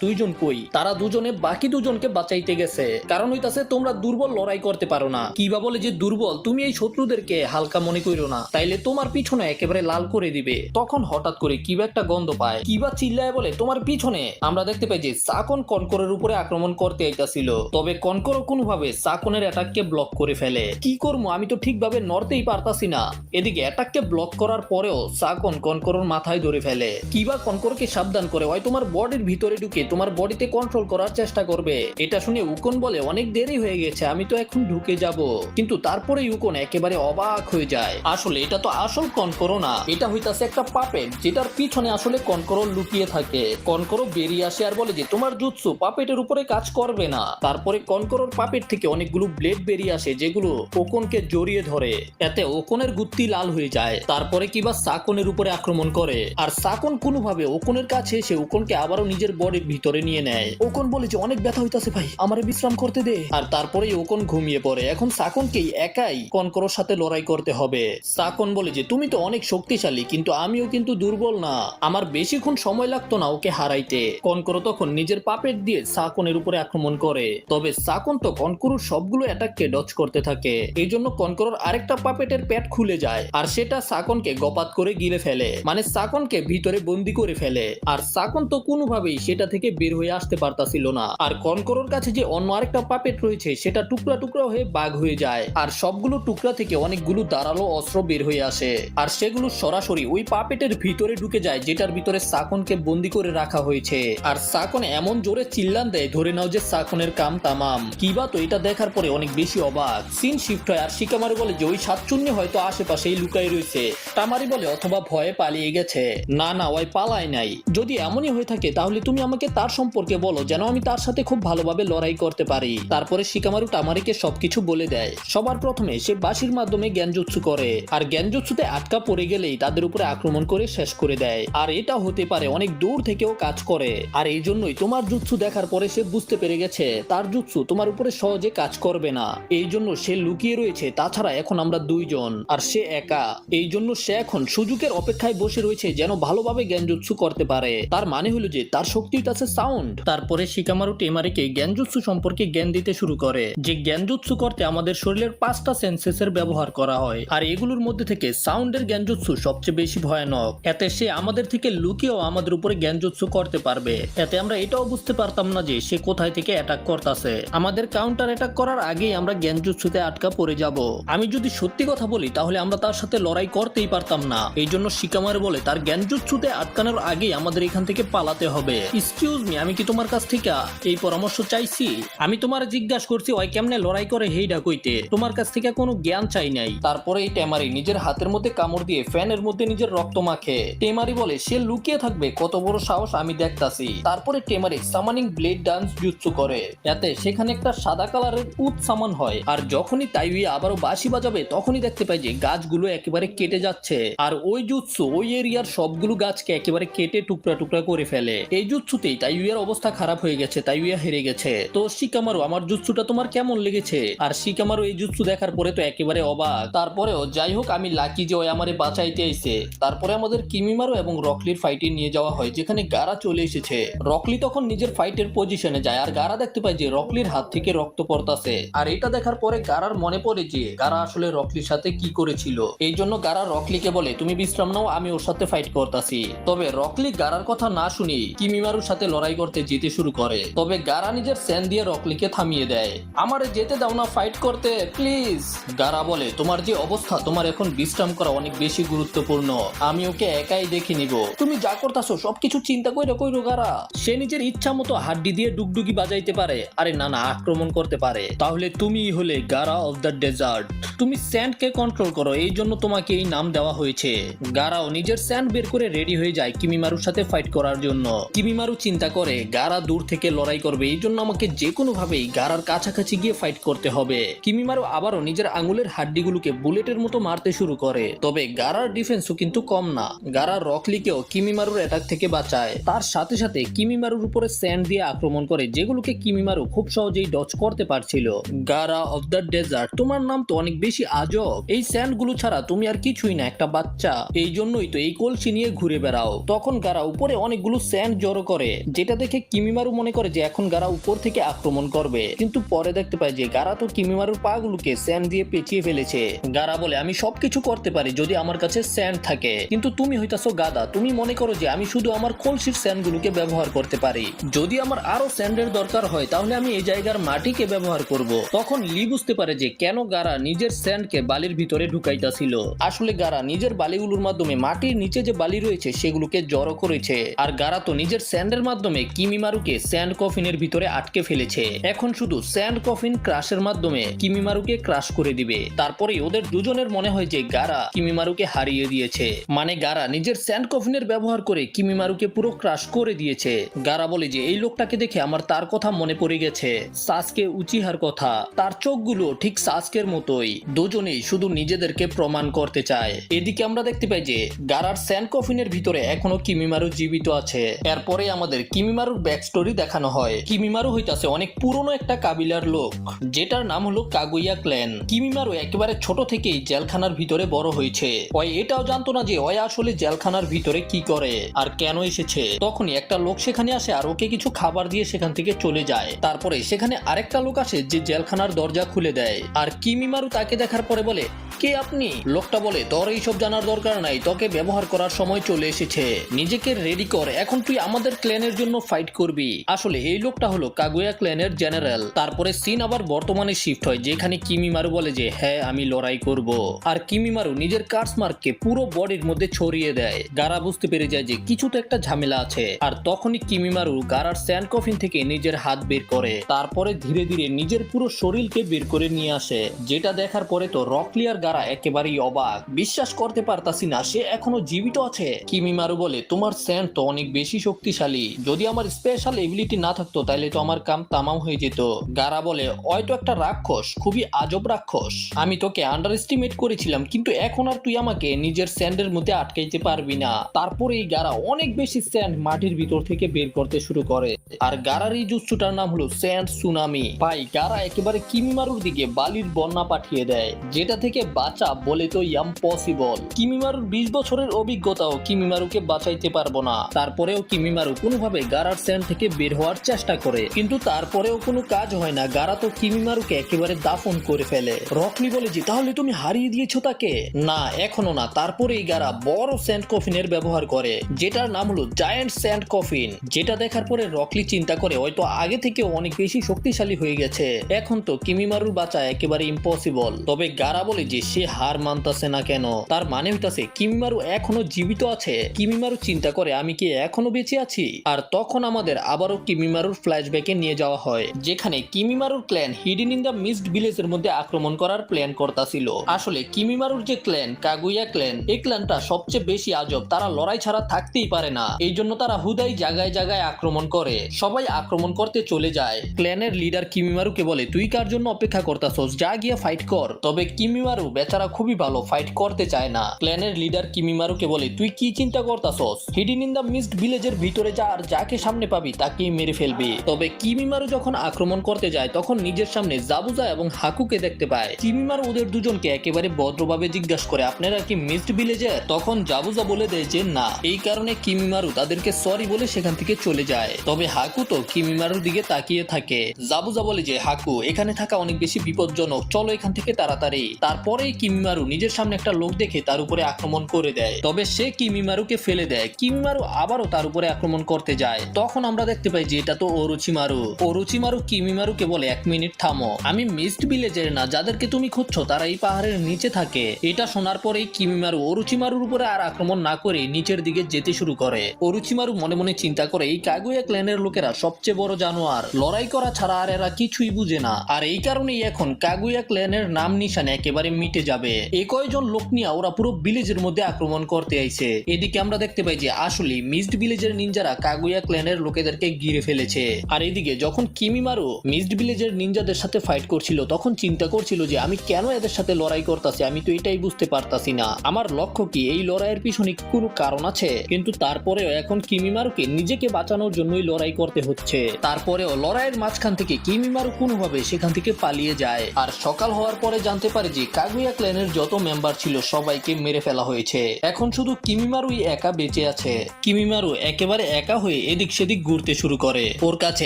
দুইজন কই? তারা দুজনে বাকি দুজনকে বাঁচাইতে গেছে, কারণ হইতাছে তোমরা দুর্বল লড়াই করতে পারো না। কিবা বলে যে দুর্বল, তুমি এই শত্রুদেরকে হালকা মনে কইরো না, তাইলে তোমার পিছনে একেবারে লাল করে দিবে। তখন হঠাৎ করে কিবা একটা গন্ধ পায়। কিবা চিল্লায় বলে তোমার পিছনে। আমরা দেখতে পাই যে সাকন কনকরের উপরে আক্রমণ করতে আইতাছিল, তবে কনকর কোনোভাবে সাকনের অ্যাটাককে ব্লক করে ফেলে। কি করবো আমি তো ঠিকভাবে নড়তেই পারতাছি না। এদিকে অ্যাটাককে ব্লক করার পরেও সাকন কনকরের মাথায় ধরে ফেলে। কিবা কনকরকে সাবধান করে ওই তোমার বডির ভিতরে ঢুকে তোমার বডিতে কন্ট্রোল করার চেষ্টা করবে। এটা শুনে উকন বলে অনেক দেরি হয়ে গেছে, আমি তো এখন ঢুকে যাব। কিন্তু তারপরে উকন একেবারে অবাক হয়ে যায়। আসলে এটা তো আসল কনকরো না, এটা হইতাছে একটা পাপেট, যেটার পিছনে আসলে কনকরো লুকিয়ে থাকে। কনকরো বেরিয়ে আসে আর বলে যে তোমার জুৎসু পাপেটের উপরে কাজ করবে না। তারপরে কনকরোর পাপেট থেকে অনেকগুলো ব্লেড বেরিয়ে আসে, যেগুলো ওকনকে জড়িয়ে ধরে। এতে ওকনের গুত্তি লাল লাল হয়ে যায়। তারপরে কিবা সাকনের উপরে আক্রমণ করে, আর সাকন কোনোভাবে ওকনের কাছে এসে ওকনকে আবারও নিজের বডির ভিতরে নিয়ে নেয়। ওকন বলে যে অনেক ব্যথা হইতাছে ভাই, আমারে বিশ্রাম করতে দে। আর তারপরেই ওকন ঘুমিয়ে পড়ে। এখন সাকনকেই একাই কনকরোর সাথে লড়াই করতে হবে। সাকন বলে যে তুমি তো অনেক শক্তিশালী, কিন্তু আমিও কিন্তু দুর্বল না, আমার বেশিক্ষণ সময় লাগতো না ওকে হারাইতে। কনকরো তখন নিজের পাপেট দিয়ে সাকনের উপরে আক্রমণ করে, তবে সাকন তো কনকরোর সবগুলো অ্যাটাককে ডজ করতে থাকে। এই জন্য কনকরোর আরেকটা পাপেটের পেট খুলে যায়, আর সেটা সাকনকে গপাত করে গিলে ফেলে, মানে সাকনকে ভিতরে বন্দি করে ফেলে। আর সাকন তো কোনোভাবেই সেটা থেকে বের হয়ে আসতে পারতাছিল না। আর কনকরোর কাছে যে অন্য আরেকটা পাপেট রয়েছে সেটা টুকরা টুকরা হয়ে বাঘ হয়ে যায়, আর সবগুলো টুকরা থেকে অনেকগুলো ধারালো অস্ত্র বের হয়ে আসে, আর সেগুলো সরাসরি ওই পাপেটের ভিতরে ঢুকে যায় যেটার ভিতরে সাকনকে বন্দি করে রাখা হয়েছে। আর সাকন এমন জোরে চিল্লান দেয় ধরে নাও যে সাকনের কাম তামাম। কিবা তো এটা দেখার পরে অনেক বেশি অবাক। সিন শিফট হয় আর শিকামারু বলে যে ওই সাতচুন্নি হয়তো আশেপাশেই লুকাই রয়েছে। তামারি বলে অথবা ভয়ে পালিয়ে গেছে। না না, ওই পালায় নাই। যদি এমনই হয়ে থাকে তাহলে তুমি আমাকে তার সম্পর্কে বলো, যেন আমি তার সাথে খুব ভালোভাবে লড়াই করতে পারি। তারপরে শিকামারু তামারিকে সবকিছু বলে দেয়। সবার প্রথমে সে বাঁশির মাধ্যমে জ্ঞানজুৎসু করে, আর জ্ঞানজুৎসুতে আটকা পড়ে গেলেই তাদের উপরে আক্রমণ করে শেষ করে দেয়। আর এটা হতে পারে অনেক দূর থেকেও কাজ করে, আর এই জন্যই তোমার জুৎসু দেখার পরে সে বুঝতে পেরে গেছে তার জুৎসু তোমার উপরে সহজে কাজ করবে না। এই জন্য সে লুকিয়ে রয়েছে। তাছাড়া এখন আমরা দুইজন আর সে একা, এই জন্য সে এখন সুযোগের অপেক্ষায় বসে রয়েছে যেন ভালোভাবে জ্ঞানজুৎসু করতে পারে। তার মানে হলো যে তার শক্তির কাছে সাউন্ড। তারপরে শিকামারু টেমারিকে জ্ঞানজুৎসু সম্পর্কে জ্ঞান দিতে শুরু করে যে জ্ঞানজুৎসু করতে আমাদের শরীরের 5টা সেন্সেসের ব্যবহার করা হয়, আর এগুলোর মধ্যে থেকে সাউন্ডের জ্ঞানজুৎসু সবচেয়ে বেশি ভয়ানক। এতে সে আমাদের থেকে লুকিয়েও আমাদের উপরে জ্ঞানজুৎসু করতে পারবে। এতে আমরা এটাও বুঝতে পারতাম না যে সে কোথায় থেকে অ্যাটাক করতেছে। আমাদের কাউন্টার অ্যাটাক করার আগেই আমরা জ্ঞানজুৎসুতে আটকা পড়ে যাব। আমি যদি সত্যি কথা বলি তাহলে আমরা তার সাথে লড়াই করতেই পারতাম না। এই জন্য শিকামারু বলে তার জ্ঞানজুৎসুতে আটকানোর আগেই আমাদের এখান থেকে পালাতে হবে। এক্সকিউজ মি, আমি কি তোমার কাছ থেকে এই পরামর্শ চাইছি? আমি তোমার জিজ্ঞাসা করছি ওই কেমনে লড়াই করে হেইডা কইতে, তোমার কাছ থেকে কোনো জ্ঞান চাই নাই। তারপরে এই টেমারি নিজের হাতের মধ্যে কামড় দিয়ে ফ্যানের মধ্যে নিজের রক্ত মাখে। টেমারি বলে সে লুকিয়ে থাকবে, কত বড় সাহস আমি দেখতাছি। তারপরে টেমারি সামানিং ব্লেড ডান্স জুৎসু করে, এতে সেখানে একটা সাদা কালারের উট সামান হয়। আর যখনই তাইউয়া আবারও বাঁশি বাজাবে তখনই দেখতে পাই যে গাছগুলো একেবারে কেটে যাচ্ছে, আর ওই জুৎসু ওই এরিয়ার সবগুলো গাছকে একেবারে কেটে টুকরা টুকরা করে ফেলে। এই জুৎসুতেই তাইউয়ার অবস্থা খারাপ হয়ে গেছে, তাইউয়া হেরে গেছে। তো শিকামারু, আমার জুৎসুটা তোমার কেমন লেগেছে? আর শিকামারু এই জুৎসু দেখার পরে তো একেবারে অবাক। তারপরেও যাই হোক, আমি লাকি যে ওই আমারে বাঁচাইতে আইছে। তারপরে আমাদের কিমিমারু এবং রকলির ফাইটে নিয়ে যাওয়া হয়, যেখানে গারা চলে এসেছে। রকলি তখন নিজের ফাইটের পজিশনে যায়, আর গারা দেখতে পায় যে রকলির হাত থেকে রক্ত পড়তাছে। আর এটা দেখার পরে গারার মনে পড়ে যে গারা আসলে রকলির সাথে কি করেছিল। এই জন্য গারা রকলিকে বলে তুমি বিশ্রাম নাও, আমি ওর সাথে ফাইট করতাছি। তবে রকলি গারার কথা না শুনি কিমিমারুর সাথে লড়াই করতে যেতে শুরু করে। তবে গারা নিজের স্যান দিয়ে রকলিকে থামিয়ে দেয়। আমারে যেতে দাও না ফাইট করতে প্লিজ। গারা বলে তোমার যে অবস্থা, তোমার এখন বিশ্রাম করা অনেক বেশি গুরুত্বপূর্ণ, আমি ওকে একাই দেখে নিব। তুমি যা করতাছো সবকিছু চিন্তা কইরো কইরো গারা। সে নিজের ইচ্ছা মতো হাড্ডি দিয়ে ডুগডুগি বাজাইতে পারে, আরে না না আক্রমণ করতে পারে। তাহলে তুমি হলে গারা অফ দ্য ডেজার্ট। তুমি স্যান্ডকে কন্ট্রোল করো, এই জন্য তোমাকে এই নাম দেওয়া হয়েছে। গারাও নিজের স্যান্ড বের করে রেডি হয়ে যায় কিমিমারুর সাথে ফাইট করার জন্য। কিমিমারু চিন্তা করে গারা দূর থেকে লড়াই করবে, এই জন্য আমাকে যে কোনো ভাবেই গারার কাছাকাছি গিয়ে ফাইট করতে হবে। কিমিমারু আবারও নিজের আঙুলের হাড্ডিগুলোকে বুলেটের মতো মারতে শুরু করে। তবে গারার ডিফেন্সও কিন্তু কম না। গারা রকলিকেও কিমিমারুর অ্যাটাক থেকে বাঁচায়। তার সাথে সাথে কিমিমারুর উপরে স্যান্ড দিয়ে আক্রমণ করে, যেগুলোকে কিমিমারু খুব সহজেই ডজ করতে পারছিল। গারা অফ দ্য ডেজার্ট, তোমার নাম তো অনেক বেশি আজব। এই স্যান্ড গুলো ছাড়া তুমি আর কিছুই না, একটা বাচ্চা। এই জন্যই তো এই কলসি নিয়ে ঘুরে বেড়াও। তখন গারা উপরে অনেকগুলো স্যান্ড জড়ো করে, যেটা দেখে কিমিমারু মনে করে যে এখন গারা উপর থেকে আক্রমণ করবে। কিন্তু পরে দেখতে পায় যে গারা তো কিমিমারুর পা গুলোকে স্যান্ড দিয়ে পেঁচিয়ে ফেলেছে। গারা বলে আমি সবকিছু করতে পারি যদি আমার কাছে স্যান্ড থাকে, কিন্তু তুমি হইতাছো গাদা। তুমি মনে করো যে আমি শুধু আমার কলসির স্যান্ড গুলোকে ব্যবহার করতে পারি। যদি আমার আরো স্যান্ডের দরকার হয় তাহলে আমি এই জায়গার মাটিকে ব্যবহার করব। তখন লি বুঝতে পারে যে কেন গারা নিজের স্যান্ডকে বালির ভিতরে ঢুকাইতাছিল। আসলে গারা নিজের বালিগুলোর মাধ্যমে মাটির নিচে যে বালি রয়েছে সেগুলোকে জড়ো করেছে। আর গারা তো নিজের স্যান্ডের মাধ্যমে কিমিমারুকে স্যান্ড কফিনের ভিতরে আটকে ফেলেছে। এখন শুধু স্যান্ড কফিন ক্রাশের মাধ্যমে কিমিমারুকে ক্রাশ করে দিবে। তারপরে ওদের দুজনের মনে হয় যে গারা কিমিমারুকে হারিয়ে দিয়েছে, মানে গারা নিজের স্যান্ড কফিনের ব্যবহার করে কিমিমারুকে পুরো ক্রাশ করে দিয়েছে। গারা বলে যে এই লোকটাকে দেখে আমার তার কথা মনে পড়ে গেছে, সাসকে উচিহার কথা। তার চোখগুলো ঠিক সাসকের মতোই। দুজনেই শুধু নিজেদেরকে প্রমাণ প্রমাণ করতে চায়। এদিকে আমরা দেখতে পাই যে গারার স্যান্ড কফিনের ভিতরে এখনো কিমিমারু জীবিত আছে। এরপরে আমাদের কিমিমারুর ব্যাক স্টোরি দেখানো হয়। কিমিমারু হইতাছে অনেক পুরনো একটা কাবিলার লোক, যেটার নাম হলো কাগুইয়া ক্ল্যান। কিমিমারু একেবারে ছোট থেকেই জেলখানার ভিতরে বড় হয়েছে। ওই এটাও জানতো না যে ওই আসলে জেলখানার ভিতরে কি করে আর কেন এসেছে। তখনই একটা লোক সেখানে আসে আর ওকে কিছু খাবার দিয়ে সেখান থেকে চলে যায়। তারপরে সেখানে আরেকটা লোক আসে যে জেলখানার দরজা খুলে দেয়। আর কিমিমারু তাকে দেখার পরে বলে, কে আপনি? লোকটা বলে, তোর এইসব জানার দরকার নাই, তোকে ব্যবহার করার সময় চলে এসেছে, নিজেকে রেডি কর, এখন তুই আমাদের ক্ল্যানের জন্য ফাইট করবি। আসলে এই লোকটা হলো কাগুয়া ক্ল্যানের জেনারেল। তারপরে সিন আবার বর্তমানে শিফট হয়, যেখানে কিমিমারু বলে যে হ্যাঁ আমি লড়াই করব। আর কিমিমারু নিজের কার্স মার্ককে পুরো বডির মধ্যে ছড়িয়ে দেয়। গারা বুঝতে পেরে যায় যে কিছু তো একটা ঝামেলা আছে। আর তখনই কিমিমারু গারার স্যান্ড কফিন থেকে নিজের হাত বের করে, তারপরে ধীরে ধীরে নিজের পুরো শরীরকে বের করে নিয়ে আসে। যেটা দেখার পরে তো রকলি আর গারা একেবারেই অবাক, বিশ্বাস করতে পারতাছি না সে এখনো জীবিত আছে। কিমিমারু বলে, তোমার স্যান্ড তো অনেক বেশি শক্তিশালী, যদি আমার স্পেশাল এবিলিটি না থাকতো তাহলে তো আমার কাম তামাম হয়ে যেত। গারা বলে, হয়তো একটা রাক্ষস, খুবই আজব রাক্ষস, আমি তোকে আন্ডার এস্টিমেট করেছিলাম, কিন্তু এখন আর তুই আমাকে নিজের স্যান্ডের মধ্যে আটকাইতে পারবি না। তারপরে এই গারা অনেক বেশি স্যান্ড মাটির ভিতর থেকে বের করতে শুরু করে। আর গারার এই জুৎসুটার নাম হলো স্যান্ড সুনামি। ভাই গারা একেবারে কিমিমারুর দিকে বালির বন্যা পাঠিয়ে দেয়, যেটা থেকে বাঁচা বলে তো ইম্পসিবল। কিমিমারুর 20 বছরের অভিজ্ঞতাও কিমিমারুকে বাঁচাইতে পারবো না। তারপরেও কিমিমারু কোনোভাবে গারার স্যান্ড থেকে বের হওয়ার চেষ্টা করে, কিন্তু তারপরেও কোনো কাজ হয় না। গারা তো কিমিমারুকে একেবারে দাফন করে ফেলে। রকলি বলে যে তাহলে তুমি হারিয়ে দিয়েছো তাকে? না, এখনো না। তারপরেই গারা বড় স্যান্ড কফিনের ব্যবহার করে, যেটার নাম হলো জায়ান্ট স্যান্ড কফিন। যেটা দেখার পরে রকলি চিন্তা করে হয়তো আগে থেকে অনেক বেশি শক্তিশালী হয়ে গেছে, এখন তো কিমিমারুর বাঁচা একেবারে ইম্পসিবল। তবে গারা বলে যে সে হার মানতাছে না কেন, তার মানে হইতাছে কিমিমারু এখনো জীবিত আছে। কিমিমারু চিন্তা করে আমি কি এখনো বেঁচে আছি? আর তখন আমাদের আবারও কিমিমারুর ফ্ল্যাশব্যাকে নিয়ে যাওয়া হয়, যেখানে কিমিমারুর clan hidden in the mist ভিলেজের মধ্যে আক্রমণ করার প্ল্যান করতেছিল। আসলে কিমিমারুর যে ক্ল্যান কাগুইয়া ক্ল্যান, এই ক্ল্যানটা সবচেয়ে বেশি আজব, তারা লড়াই ছাড়া থাকতেই পারে না। এই জন্য তারা হুদাই জায়গায় জায়গায় আক্রমণ করে, সবাই আক্রমণ করতে চলে যায়। ক্ল্যানের লিডার কিমিমারুকে বলে, তুই কার জন্য অপেক্ষা করতাছস, যা গিয়ে ফাইট কর। তবে কিমিমারু বেচারা খুবই ভালো, ফাইট করতে চায় না। ক্ল্যানের লিডার কিমিমারুকে বলে, তুই কি চিন্তা করতাছস, হিডেন ইন দ্য মিস্ট ভিলেজের ভিতরে যা, আর যাকে সামনে পাবি তাকে মেরে ফেলবি। তবে কিমিমারু যখন আক্রমণ করতে যায় তখন নিজের সামনে জাবুজা এবং হাকুকে দেখতে পায়। কিমিমারু ওদের দুজনকে একেবারে ভদ্রভাবে জিজ্ঞাসা করে, আপনারা কি মিস্ট ভিলেজে? তখন জাবুজা বলে দেয় যে না। এই কারণে কিমিমারু তাদেরকে সরি বলে সেখান থেকে চলে যায়। তবে হাকু তো কিমিমারুর দিকে তাকিয়ে থাকে। জাবুজা বলে যে হাকু, এখানে থাকা অনেক বেশি বিপজ্জনক, চলো এখান থেকে তাড়াতাড়ি। তারপরেই কিমিমারু নিজের সামনে একটা লোক দেখে তার উপরে আক্রমণ করে দেয়। তবে সে কিমিমারুকে ফেলে দেয়। কিমিমারু আবারও তার উপরে আক্রমণ করতে যায়। তখন আমরা দেখতে পাই যে এটা তো ওরোচিমারু। ওরোচিমারু কিমিমারুকে বলে, 1 মিনিট থামো, আমি মিস্ট ভিলেজের না, যাদেরকে তুমি খুঁজছো তারা এই পাহাড়ের নিচে থাকে। এটা শোনার পরেই কিমিমারু ওরোচিমারুর উপরে আর আক্রমণ না করে নিচের দিকে যেতে শুরু করে। ওরোচিমারু মনে মনে চিন্তা করে, এই কাগুয়া ক্ল্যানের লোকেরা সবচেয়ে বড় জানোয়ার, লড়াই করা ছাড়া আর এরা কিছুই বুঝে না। আর এই কারণেই এখন কাগুয়া ক্ল্যানের নাম নিশান একেবারে মিটে যাবে। এই কয়জন লোক নিয়ে ওরা পুরো ভিলেজের মধ্যে আক্রমণ করতে আইছে। এদিকে আমরা দেখতে পাই যে আসলে মিস্ট ভিলেজের নিনজারা কাগুয়া ক্ল্যানের লোকেদেরকে ঘিরে ফেলেছে। আর এদিকে যখন কিমিমারু মিস্ট ভিলেজের নিনজাদের সাথে ফাইট করছিল তখন চিন্তা করছিল যে আমি কেন এদের সাথে লড়াই করতেছি, আমি তো এটাই বুঝতে পারতাছি না, আমার লক্ষ্য কি, এই লড়াইয়ের পিছনে কোনো কারণ আছে? কিন্তু তারপরেও এখন কিমিমারুকে নিজেকে বাঁচানোর জন্যই লড়াই করতে হচ্ছে। তারপরেও লড়াইয়ের মাঝখান থেকে কিমিমারু কোনোভাবে সেখান থেকে পালিয়ে যায়। আর সকাল হওয়ার পরে জানতে পারে যে কাগুয়া ক্ল্যানের যত মেম্বার ছিল সবাইকে মেরে ফেলা হয়েছে। এখন শুধু কিমিমারুই একা বেঁচে আছে। কিমিমারু একেবারে একা হয়ে এদিক সেদিক ঘুরতে শুরু করে। ওর কাছে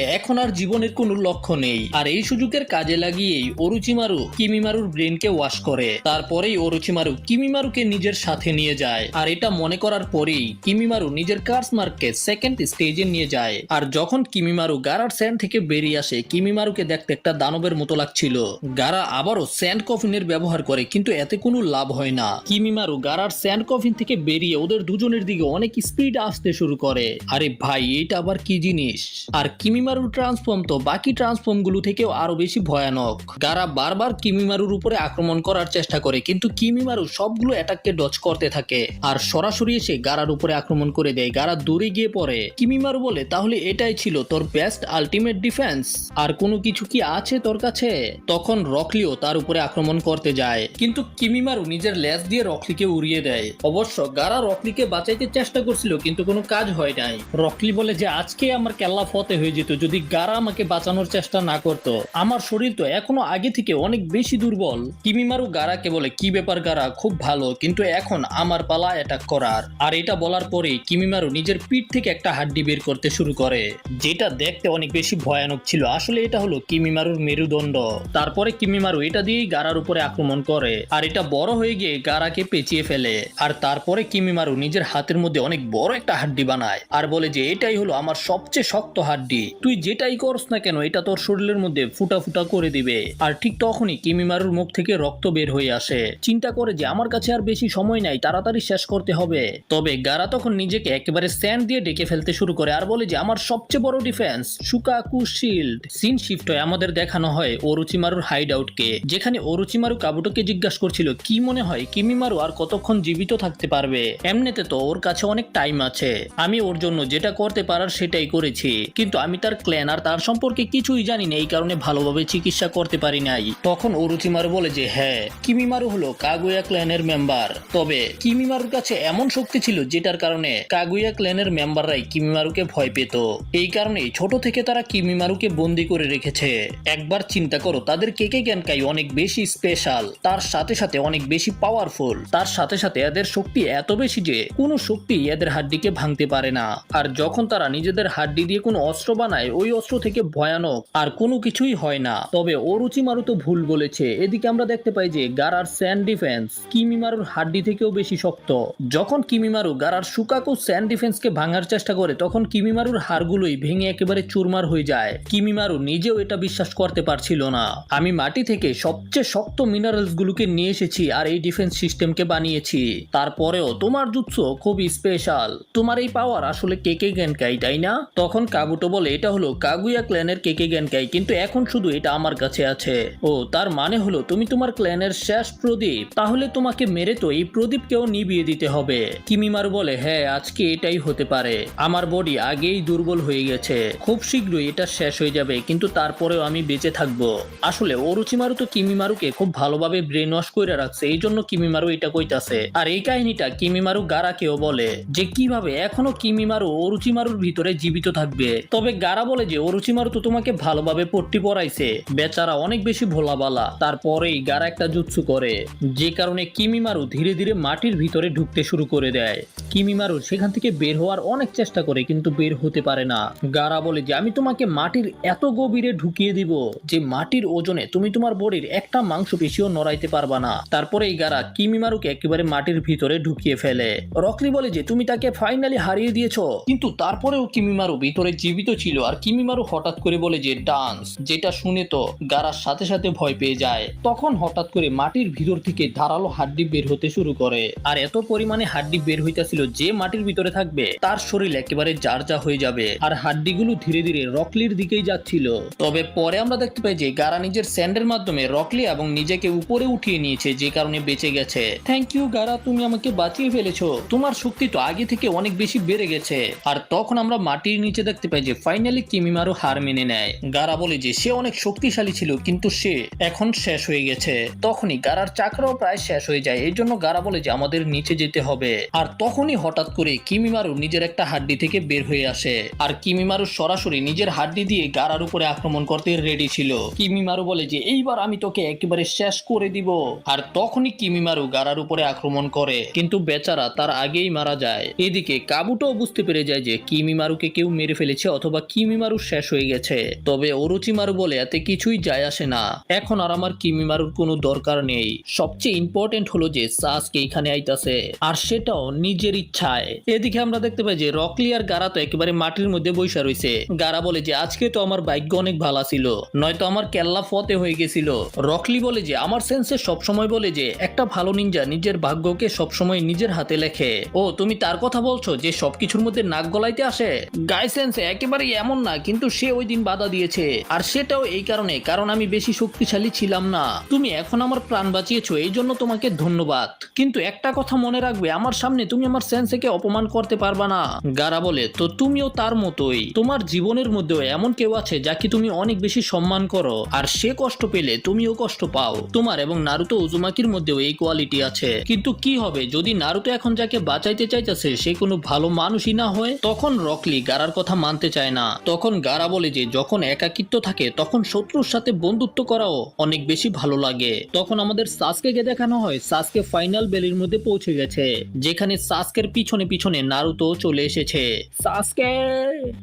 এখন আর জীবনের কোনো লক্ষ্য নেই। আর এই সুযোগের কাজে লাগিয়েই ওরোচিমারু কিমিমারুর ব্রেনকে ওয়াশ করে। তারপরেই ওরোচিমারু কিমিমারুকে নিজের সাথে নিয়ে যায়। আর এটা মনে করার পরেই কিমিমারু নিজের কার্স মার্ককে সেকেন্ড স্টেজে নিয়ে যায়। আর যখন কিমিমারু গারার স্যান্ড থেকে বেরিয়ে আসে, কিমিমারুকে দেখতে একটা দানবের মতো লাগছিল। গারা আবারও স্যান্ড কফিনের ব্যবহার করে, কিন্তু এতে কোনো লাভ হয় না। কিমিমারু গারার স্যান্ড কফিন থেকে বেরিয়ে ওদের দুজনের দিকে অনেক স্পিড আসতে শুরু করে। আরে ভাই, এটা আবার কি জিনিস? আর কিমিমারুর ট্রান্সফর্ম তো বাকি ট্রান্সফর্ম গুলো থেকেও আরো বেশি ভয়ানক। গারা বারবার কিমিমারুর উপরে আক্রমণ করার চেষ্টা করে, কিন্তু কিমিমারু সবগুলো অ্যাটাককে ডজ করতে থাকে আর সরাসরি এসে গারার উপরে আক্রমণ করে দেয়। গারা দূরে গিয়ে পড়ে। কিমিমারু বলে, তাহলে এটাই ছিল তোর বেস্ট আলটিমেট ডিফেন্স? আর কোনো কিছু কি আছে তোর কাছে? তখন রকলিও তার উপরে আক্রমণ করতে যায়, কিন্তু কিমি কিমিমারু নিজের লেজ দিয়ে রকলিকে উড়িয়ে দেয়। অবশ্য গারা রকলিকে বাঁচাইতে চেষ্টা করছিল কিন্তু কোনো কাজ হয় নাই। রকলি বলে যে আজকে আমার কেল্লা ফতে হয়ে যেত যদি গারা আমাকে বাঁচানোর চেষ্টা না করতো। আমার শরীর তো এখনো আগে থেকে অনেক বেশি দুর্বল। কিমিমারু গারাকে বলে, কি ব্যাপার গারা, খুব ভালো, কিন্তু এখন আমার পালা অ্যাটাক করার। আর এটা বলার পরে কিমিমারু নিজের পিঠ থেকে একটা হাড্ডি বের করতে শুরু করে, যেটা দেখতে অনেক বেশি ভয়ানক ছিল। আসলে এটা হলো কিমিমারুর মেরুদণ্ড। তারপরে কিমিমারু এটা দিয়েই গারার উপরে আক্রমণ করে আর এটা বড় হয়ে গিয়ে গারাকে পেঁচিয়ে ফেলে। আর তারপরে কিমিমারু নিজের হাতের মধ্যে অনেক বড় একটা হাড্ডি বানায় আর বলে যে এটাই হলো আমার সবচেয়ে শক্ত হাড্ডি, তুই যেটাই করস না কেন এটা তোর শরীরের মধ্যে ফুটা ফুটা করে দিবে। আর ঠিক তখনই কিমিমারুর মুখ থেকে রক্ত বের হয়ে আসে। চিন্তা করে যে আমার কাছে আর বেশি সময় নাই, তাড়াতাড়ি শেষ করতে হবে। তবে গারা তখন নিজেকে একেবারে স্যান্ড দিয়ে ডেকে ফেলতে শুরু করে আর বলে যে আমার সবচেয়ে বড় ডিফেন্স শুকাকু শিল্ড। সিন শিফট হয়ে আমাদের দেখানো হয় ওরোচিমারুর হাইড আউটকে, যেখানে ওরোচিমারু কাবুটোকে জিজ্ঞাসা করছিল কি মনে হয় কিমিমারু আর কতক্ষণ জীবিত থাকতে পারবে। এমনিতে তো ওর কাছে অনেক টাইম আছে, আমি ওর জন্য যেটা করতে পারার সেটাই করেছি, কিন্তু আমি তার ক্ল্যান আর তার সম্পর্কে কিছুই জানি না, এই কারণে ভালোভাবে চিকিৎসা করতে পারি নাই। তখন ওরোচিমারু বলে যে হ্যাঁ, কিমিমারু হলো কাগুয়া ক্ল্যানের মেম্বার, তবে কিমিমারুর কাছে এমন শক্তি ছিল যেটার কারণে কাগুয়া ক্ল্যানের মেম্বাররাই কিমিমারুকে ভয় পেত। এই কারণেই ছোট থেকে তারা কিমিমারুকে বন্দি করে রেখেছে। একবার চিন্তা করো, তাদের কেকে গেনকাই অনেক বেশি স্পেশাল, তার সাথে সাথে অনেক বেশি পাওয়ারফুল, তার সাথে সাথে এদের শক্তি এত বেশি যে কোনো শক্তি এদের হাড্ডিকে ভাঙতে পারে না। আর যখন তারা নিজেদের হাড্ডি দিয়ে কোনো অস্ত্র বানায় ওই অস্ত্র থেকে ভয়ানক আর কোনো কিছুই হয় না। তবে ওরোচিমারু তো ভুল বলেছে। এদিকে আমরা দেখতে পাই যে গারার স্যান্ড ডিফেন্স কিমিমারুর হাড্ডি থেকেও বেশি শক্ত। যখন কিমিমারু গারার শুকাকু স্যান্ড ডিফেন্সকে ভাঙার চেষ্টা করে তখন কিমিমারুর হাড়গুলোই ভেঙে একেবারে চুরমার হয়ে যায়। কিমিমারু নিজেও এটা বিশ্বাস করতে পারছিল না। আমি মাটি থেকে সবচেয়ে শক্ত মিনারেলস গুলোকে নিয়ে এসেছি আর এই ডিফেন্স সিস্টেমকে বানিয়েছি, তারপরেও তোমার জুৎসু খুবই স্পেশাল, তোমার এই পাওয়ার আসলে কেকে গেনকাই তাই না? তখন কাবুটো বলে এটা হলো কাগুয়া ক্ল্যানের কেকে গেনকাই, কিন্তু এখন শুধু এটা আমার কাছে আছে। ও তার মানে হলো তুমি তোমার ক্ল্যানের শেষ প্রদীপ, তাহলে তোমাকে মেরে তো এই প্রদীপকেও নিভিয়ে দিতে হবে। কিমিমারু বলে হ্যাঁ, আজকে এটাই হতে পারে, আমার বডি আগেই দুর্বল হয়ে গেছে, খুব শীঘ্রই এটা শেষ হয়ে যাবে, কিন্তু তারপরেও আমি বেঁচে থাকবো। আসলে ওরোচিমারু তো কিমিমারুকে খুব ভালোভাবে ব্রেন ওয়াশ করে রাখছে, এই জন্য কিমিমারু এটা কইতাছে। আর এই কাহিনীটা কিমিমারু গারাকেও বলে যে কিভাবে এখনো কিমিমারু ওরোচিমারুর ভিতরে জীবিত থাকবে। তবে গারা বলে যে ওরোচিমারু তো তোমাকে ভালোভাবে পট্টি পরাইছে, বেচারা অনেক বেশি ভোলাবালা। তারপরেই গারা একটা জুৎসু করে, যে কারণে কিমিমারু ধীরে ধীরে মাটির ভিতরে ঢুকতে শুরু করে দেয়। কিমিমারু সেখান থেকে বের হওয়ার অনেক চেষ্টা করে কিন্তু বের হতে পারে না। গারা বলে যে আমি তোমাকে মাটির এত গভীরে ঢুকিয়ে দিব যে মাটির ওজনে তুমি তোমার বডির একটা মাংসপেশিও নড়াইতে পারবা না। তারপরে এই গারা কিমিমারুকে একেবারে মাটির ভিতরে ঢুকিয়ে ফেলে। রকলি বলে যে তুমি তাকে ফাইনালি হারিয়ে দিয়েছো, কিন্তু তারপরেও কিমিমারু ভিতরে জীবিত ছিল। আর কিমিমারু হঠাৎ করে বলে যে ডান্স, যেটা শুনে তো গারার সাথে সাথে ভয় পেয়ে যায়। তখন হঠাৎ করে মাটির ভিতর থেকে ধারালো হাড্ডি বের হতে শুরু করে আর এত পরিমাণে হাড্ডি বের হইতাছিল যে মাটির ভিতরে থাকবে তার শরীর একেবারে জারজা হয়ে যাবে। আর হাড্ডিগুলো ধীরে ধীরে রকলির দিকেই যাচ্ছিল। তবে পরে আমরা দেখতে পাই যে গারা নিজের স্যান্ডের মাধ্যমে রকলি এবং নিজেকে উপরে উঠিয়ে নিয়েছে, যে কারণে বেঁচে গেছে। থ্যাংক ইউ গারা, তুমি আমাকে বাঁচিয়ে ফেলেছো, তোমার শক্তি তো আগে থেকে অনেক বেশি বেড়ে গেছে। আর তখন আমরা মাটির নিচে দেখতে পাই যে ফাইনালি কিমিমারু হার মেনে নেয়। গারা বলে যে সে অনেক শক্তিশালী ছিল কিন্তু সে এখন শেষ হয়ে গেছে। তখনই গারার চাকরাও প্রায় শেষ হয়ে যায়, এই জন্য গারা বলে যে আমাদের নিচে যেতে হবে। আর তখনই হঠাৎ করে কিমিমারু নিজের একটা হাড্ডি থেকে বের হয়ে আসে আর কিমিমারু সরাসরি নিজের হাড্ডি দিয়ে গারার উপরে আক্রমণ করতে রেডি ছিল। কিমিমারু বলে যে এইবার আমি তোকে একেবারে শেষ করে দিব। আর তখনই কিমিমারু গারার উপরে আক্রমণ করে, কিন্তু বেচারা তার আগেই মারা যায়। এদিকে কাবুটো বুঝতে পেরে যায় যে কিমিমারুকে কেউ মেরে ফেলেছে অথবা কিমিমারু শেষ হয়ে গেছে। তবে ওরোচিমারু বলে এতে কিছুই যায় আসে না, এখন আর আমার কিমিমারুর কোনো দরকার নেই। সবচেয়ে ইম্পর্টেন্ট হলো যে সাসকে এখানে আইতাছে আর সেটাও নিজের ইচ্ছায়। এদিকে আমরা দেখতে পাই যে রকলি আর গারা তো একেবারে মাটির মধ্যে বৈশা রয়েছে। গারা বলে যে আজকে তো আমার ভাগ্য অনেক ভালো ছিল, নয়তো আমার কেল্লা ফতে হয়ে গেছিল। রকলি বলে যে আমার সেন্সে সবসময় বলে যে একটা ভালো নিনজা নিজের ভাগ্যকে সবসময় নিজের হাতে লেখে। ও তুমি তার কথা বলছো যে সবকিছুর মধ্যে নাক গলাইতে আসে? গাই সেন্সে একেবারেই এমন না, কিন্তু সে ওই দিন বাধা দিয়েছে আর সেটাও এই কারণে কারণ আমি বেশি শক্তিশালী ছিলাম না। তুমি এখন আমার প্রাণ বাঁচিয়েছো, এই জন্য তোমাকে ধন্যবাদ। কিন্তু একটা কথা মনে রাখবে, আমার সামনে তুমি আমার সেন্সেকে অপমান করতে পারবা না। গারা বলে, তো তুমিও তার মতোই। তোমার জীবনের মধ্যেও এমন কেউ আছে যাকে তুমি অনেক বেশি সম্মান করো, আর সে কষ্ট পেলে তুমিও কষ্ট পাও। তোমার এবং নারুতো উজুমাকির মধ্যেও এই কোয়ালিটি আছে। কিন্তু কি হবে যদি নারুতো এখন যাকে বাঁচাইতে চাইতেছে সে কোনো ভালো মানুষই না হয়? তখন রকলি গারার কথা মানতে চায় না। তখন গারা বলে যে যখন একাকিত্ব থাকে তখন শত্রুর সাথে বন্ধুত্ব করাও অনেক বেশি ভালো লাগে। তখন আমাদের সাসকেকে দেখানো হয় সাসকে ফাইনাল বেলির মধ্যে পৌঁছে গেছে, যেখানে সাসকের পিছনে পিছনে নারুতো চলে এসেছে। সাসকে!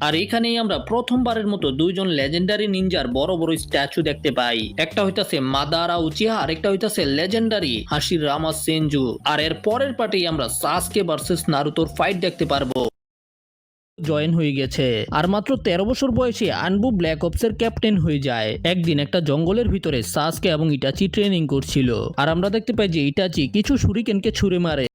আর এখানেই আমরা প্রথমবারের মতো দুইজন লেজেন্ডারি নিনজার বড় বড় স্ট্যাচু দেখতে পাই। একটা হইতাছে মাদারা উচিহা, আর একটা হইতাছে লেজেন্ডারি হাশিরামা সেনজু। আর এর পরের পার্টেই আমরা সাসকে ভার্সেস নারুতোর ফাইট দেখতে পারবো। জয়েন হয়ে গেছে, আর মাত্র 13 বছর বয়সে আনবু ব্ল্যাক অপসের ক্যাপ্টেন হয়ে যায়। একদিন একটা জঙ্গলের ভিতরে সাসকে এবং ইটাচি ট্রেনিং করছিল, আর আমরা দেখতে পাই যে ইটাচি কিছু শুরিকেনকে ছুঁড়ে মারে।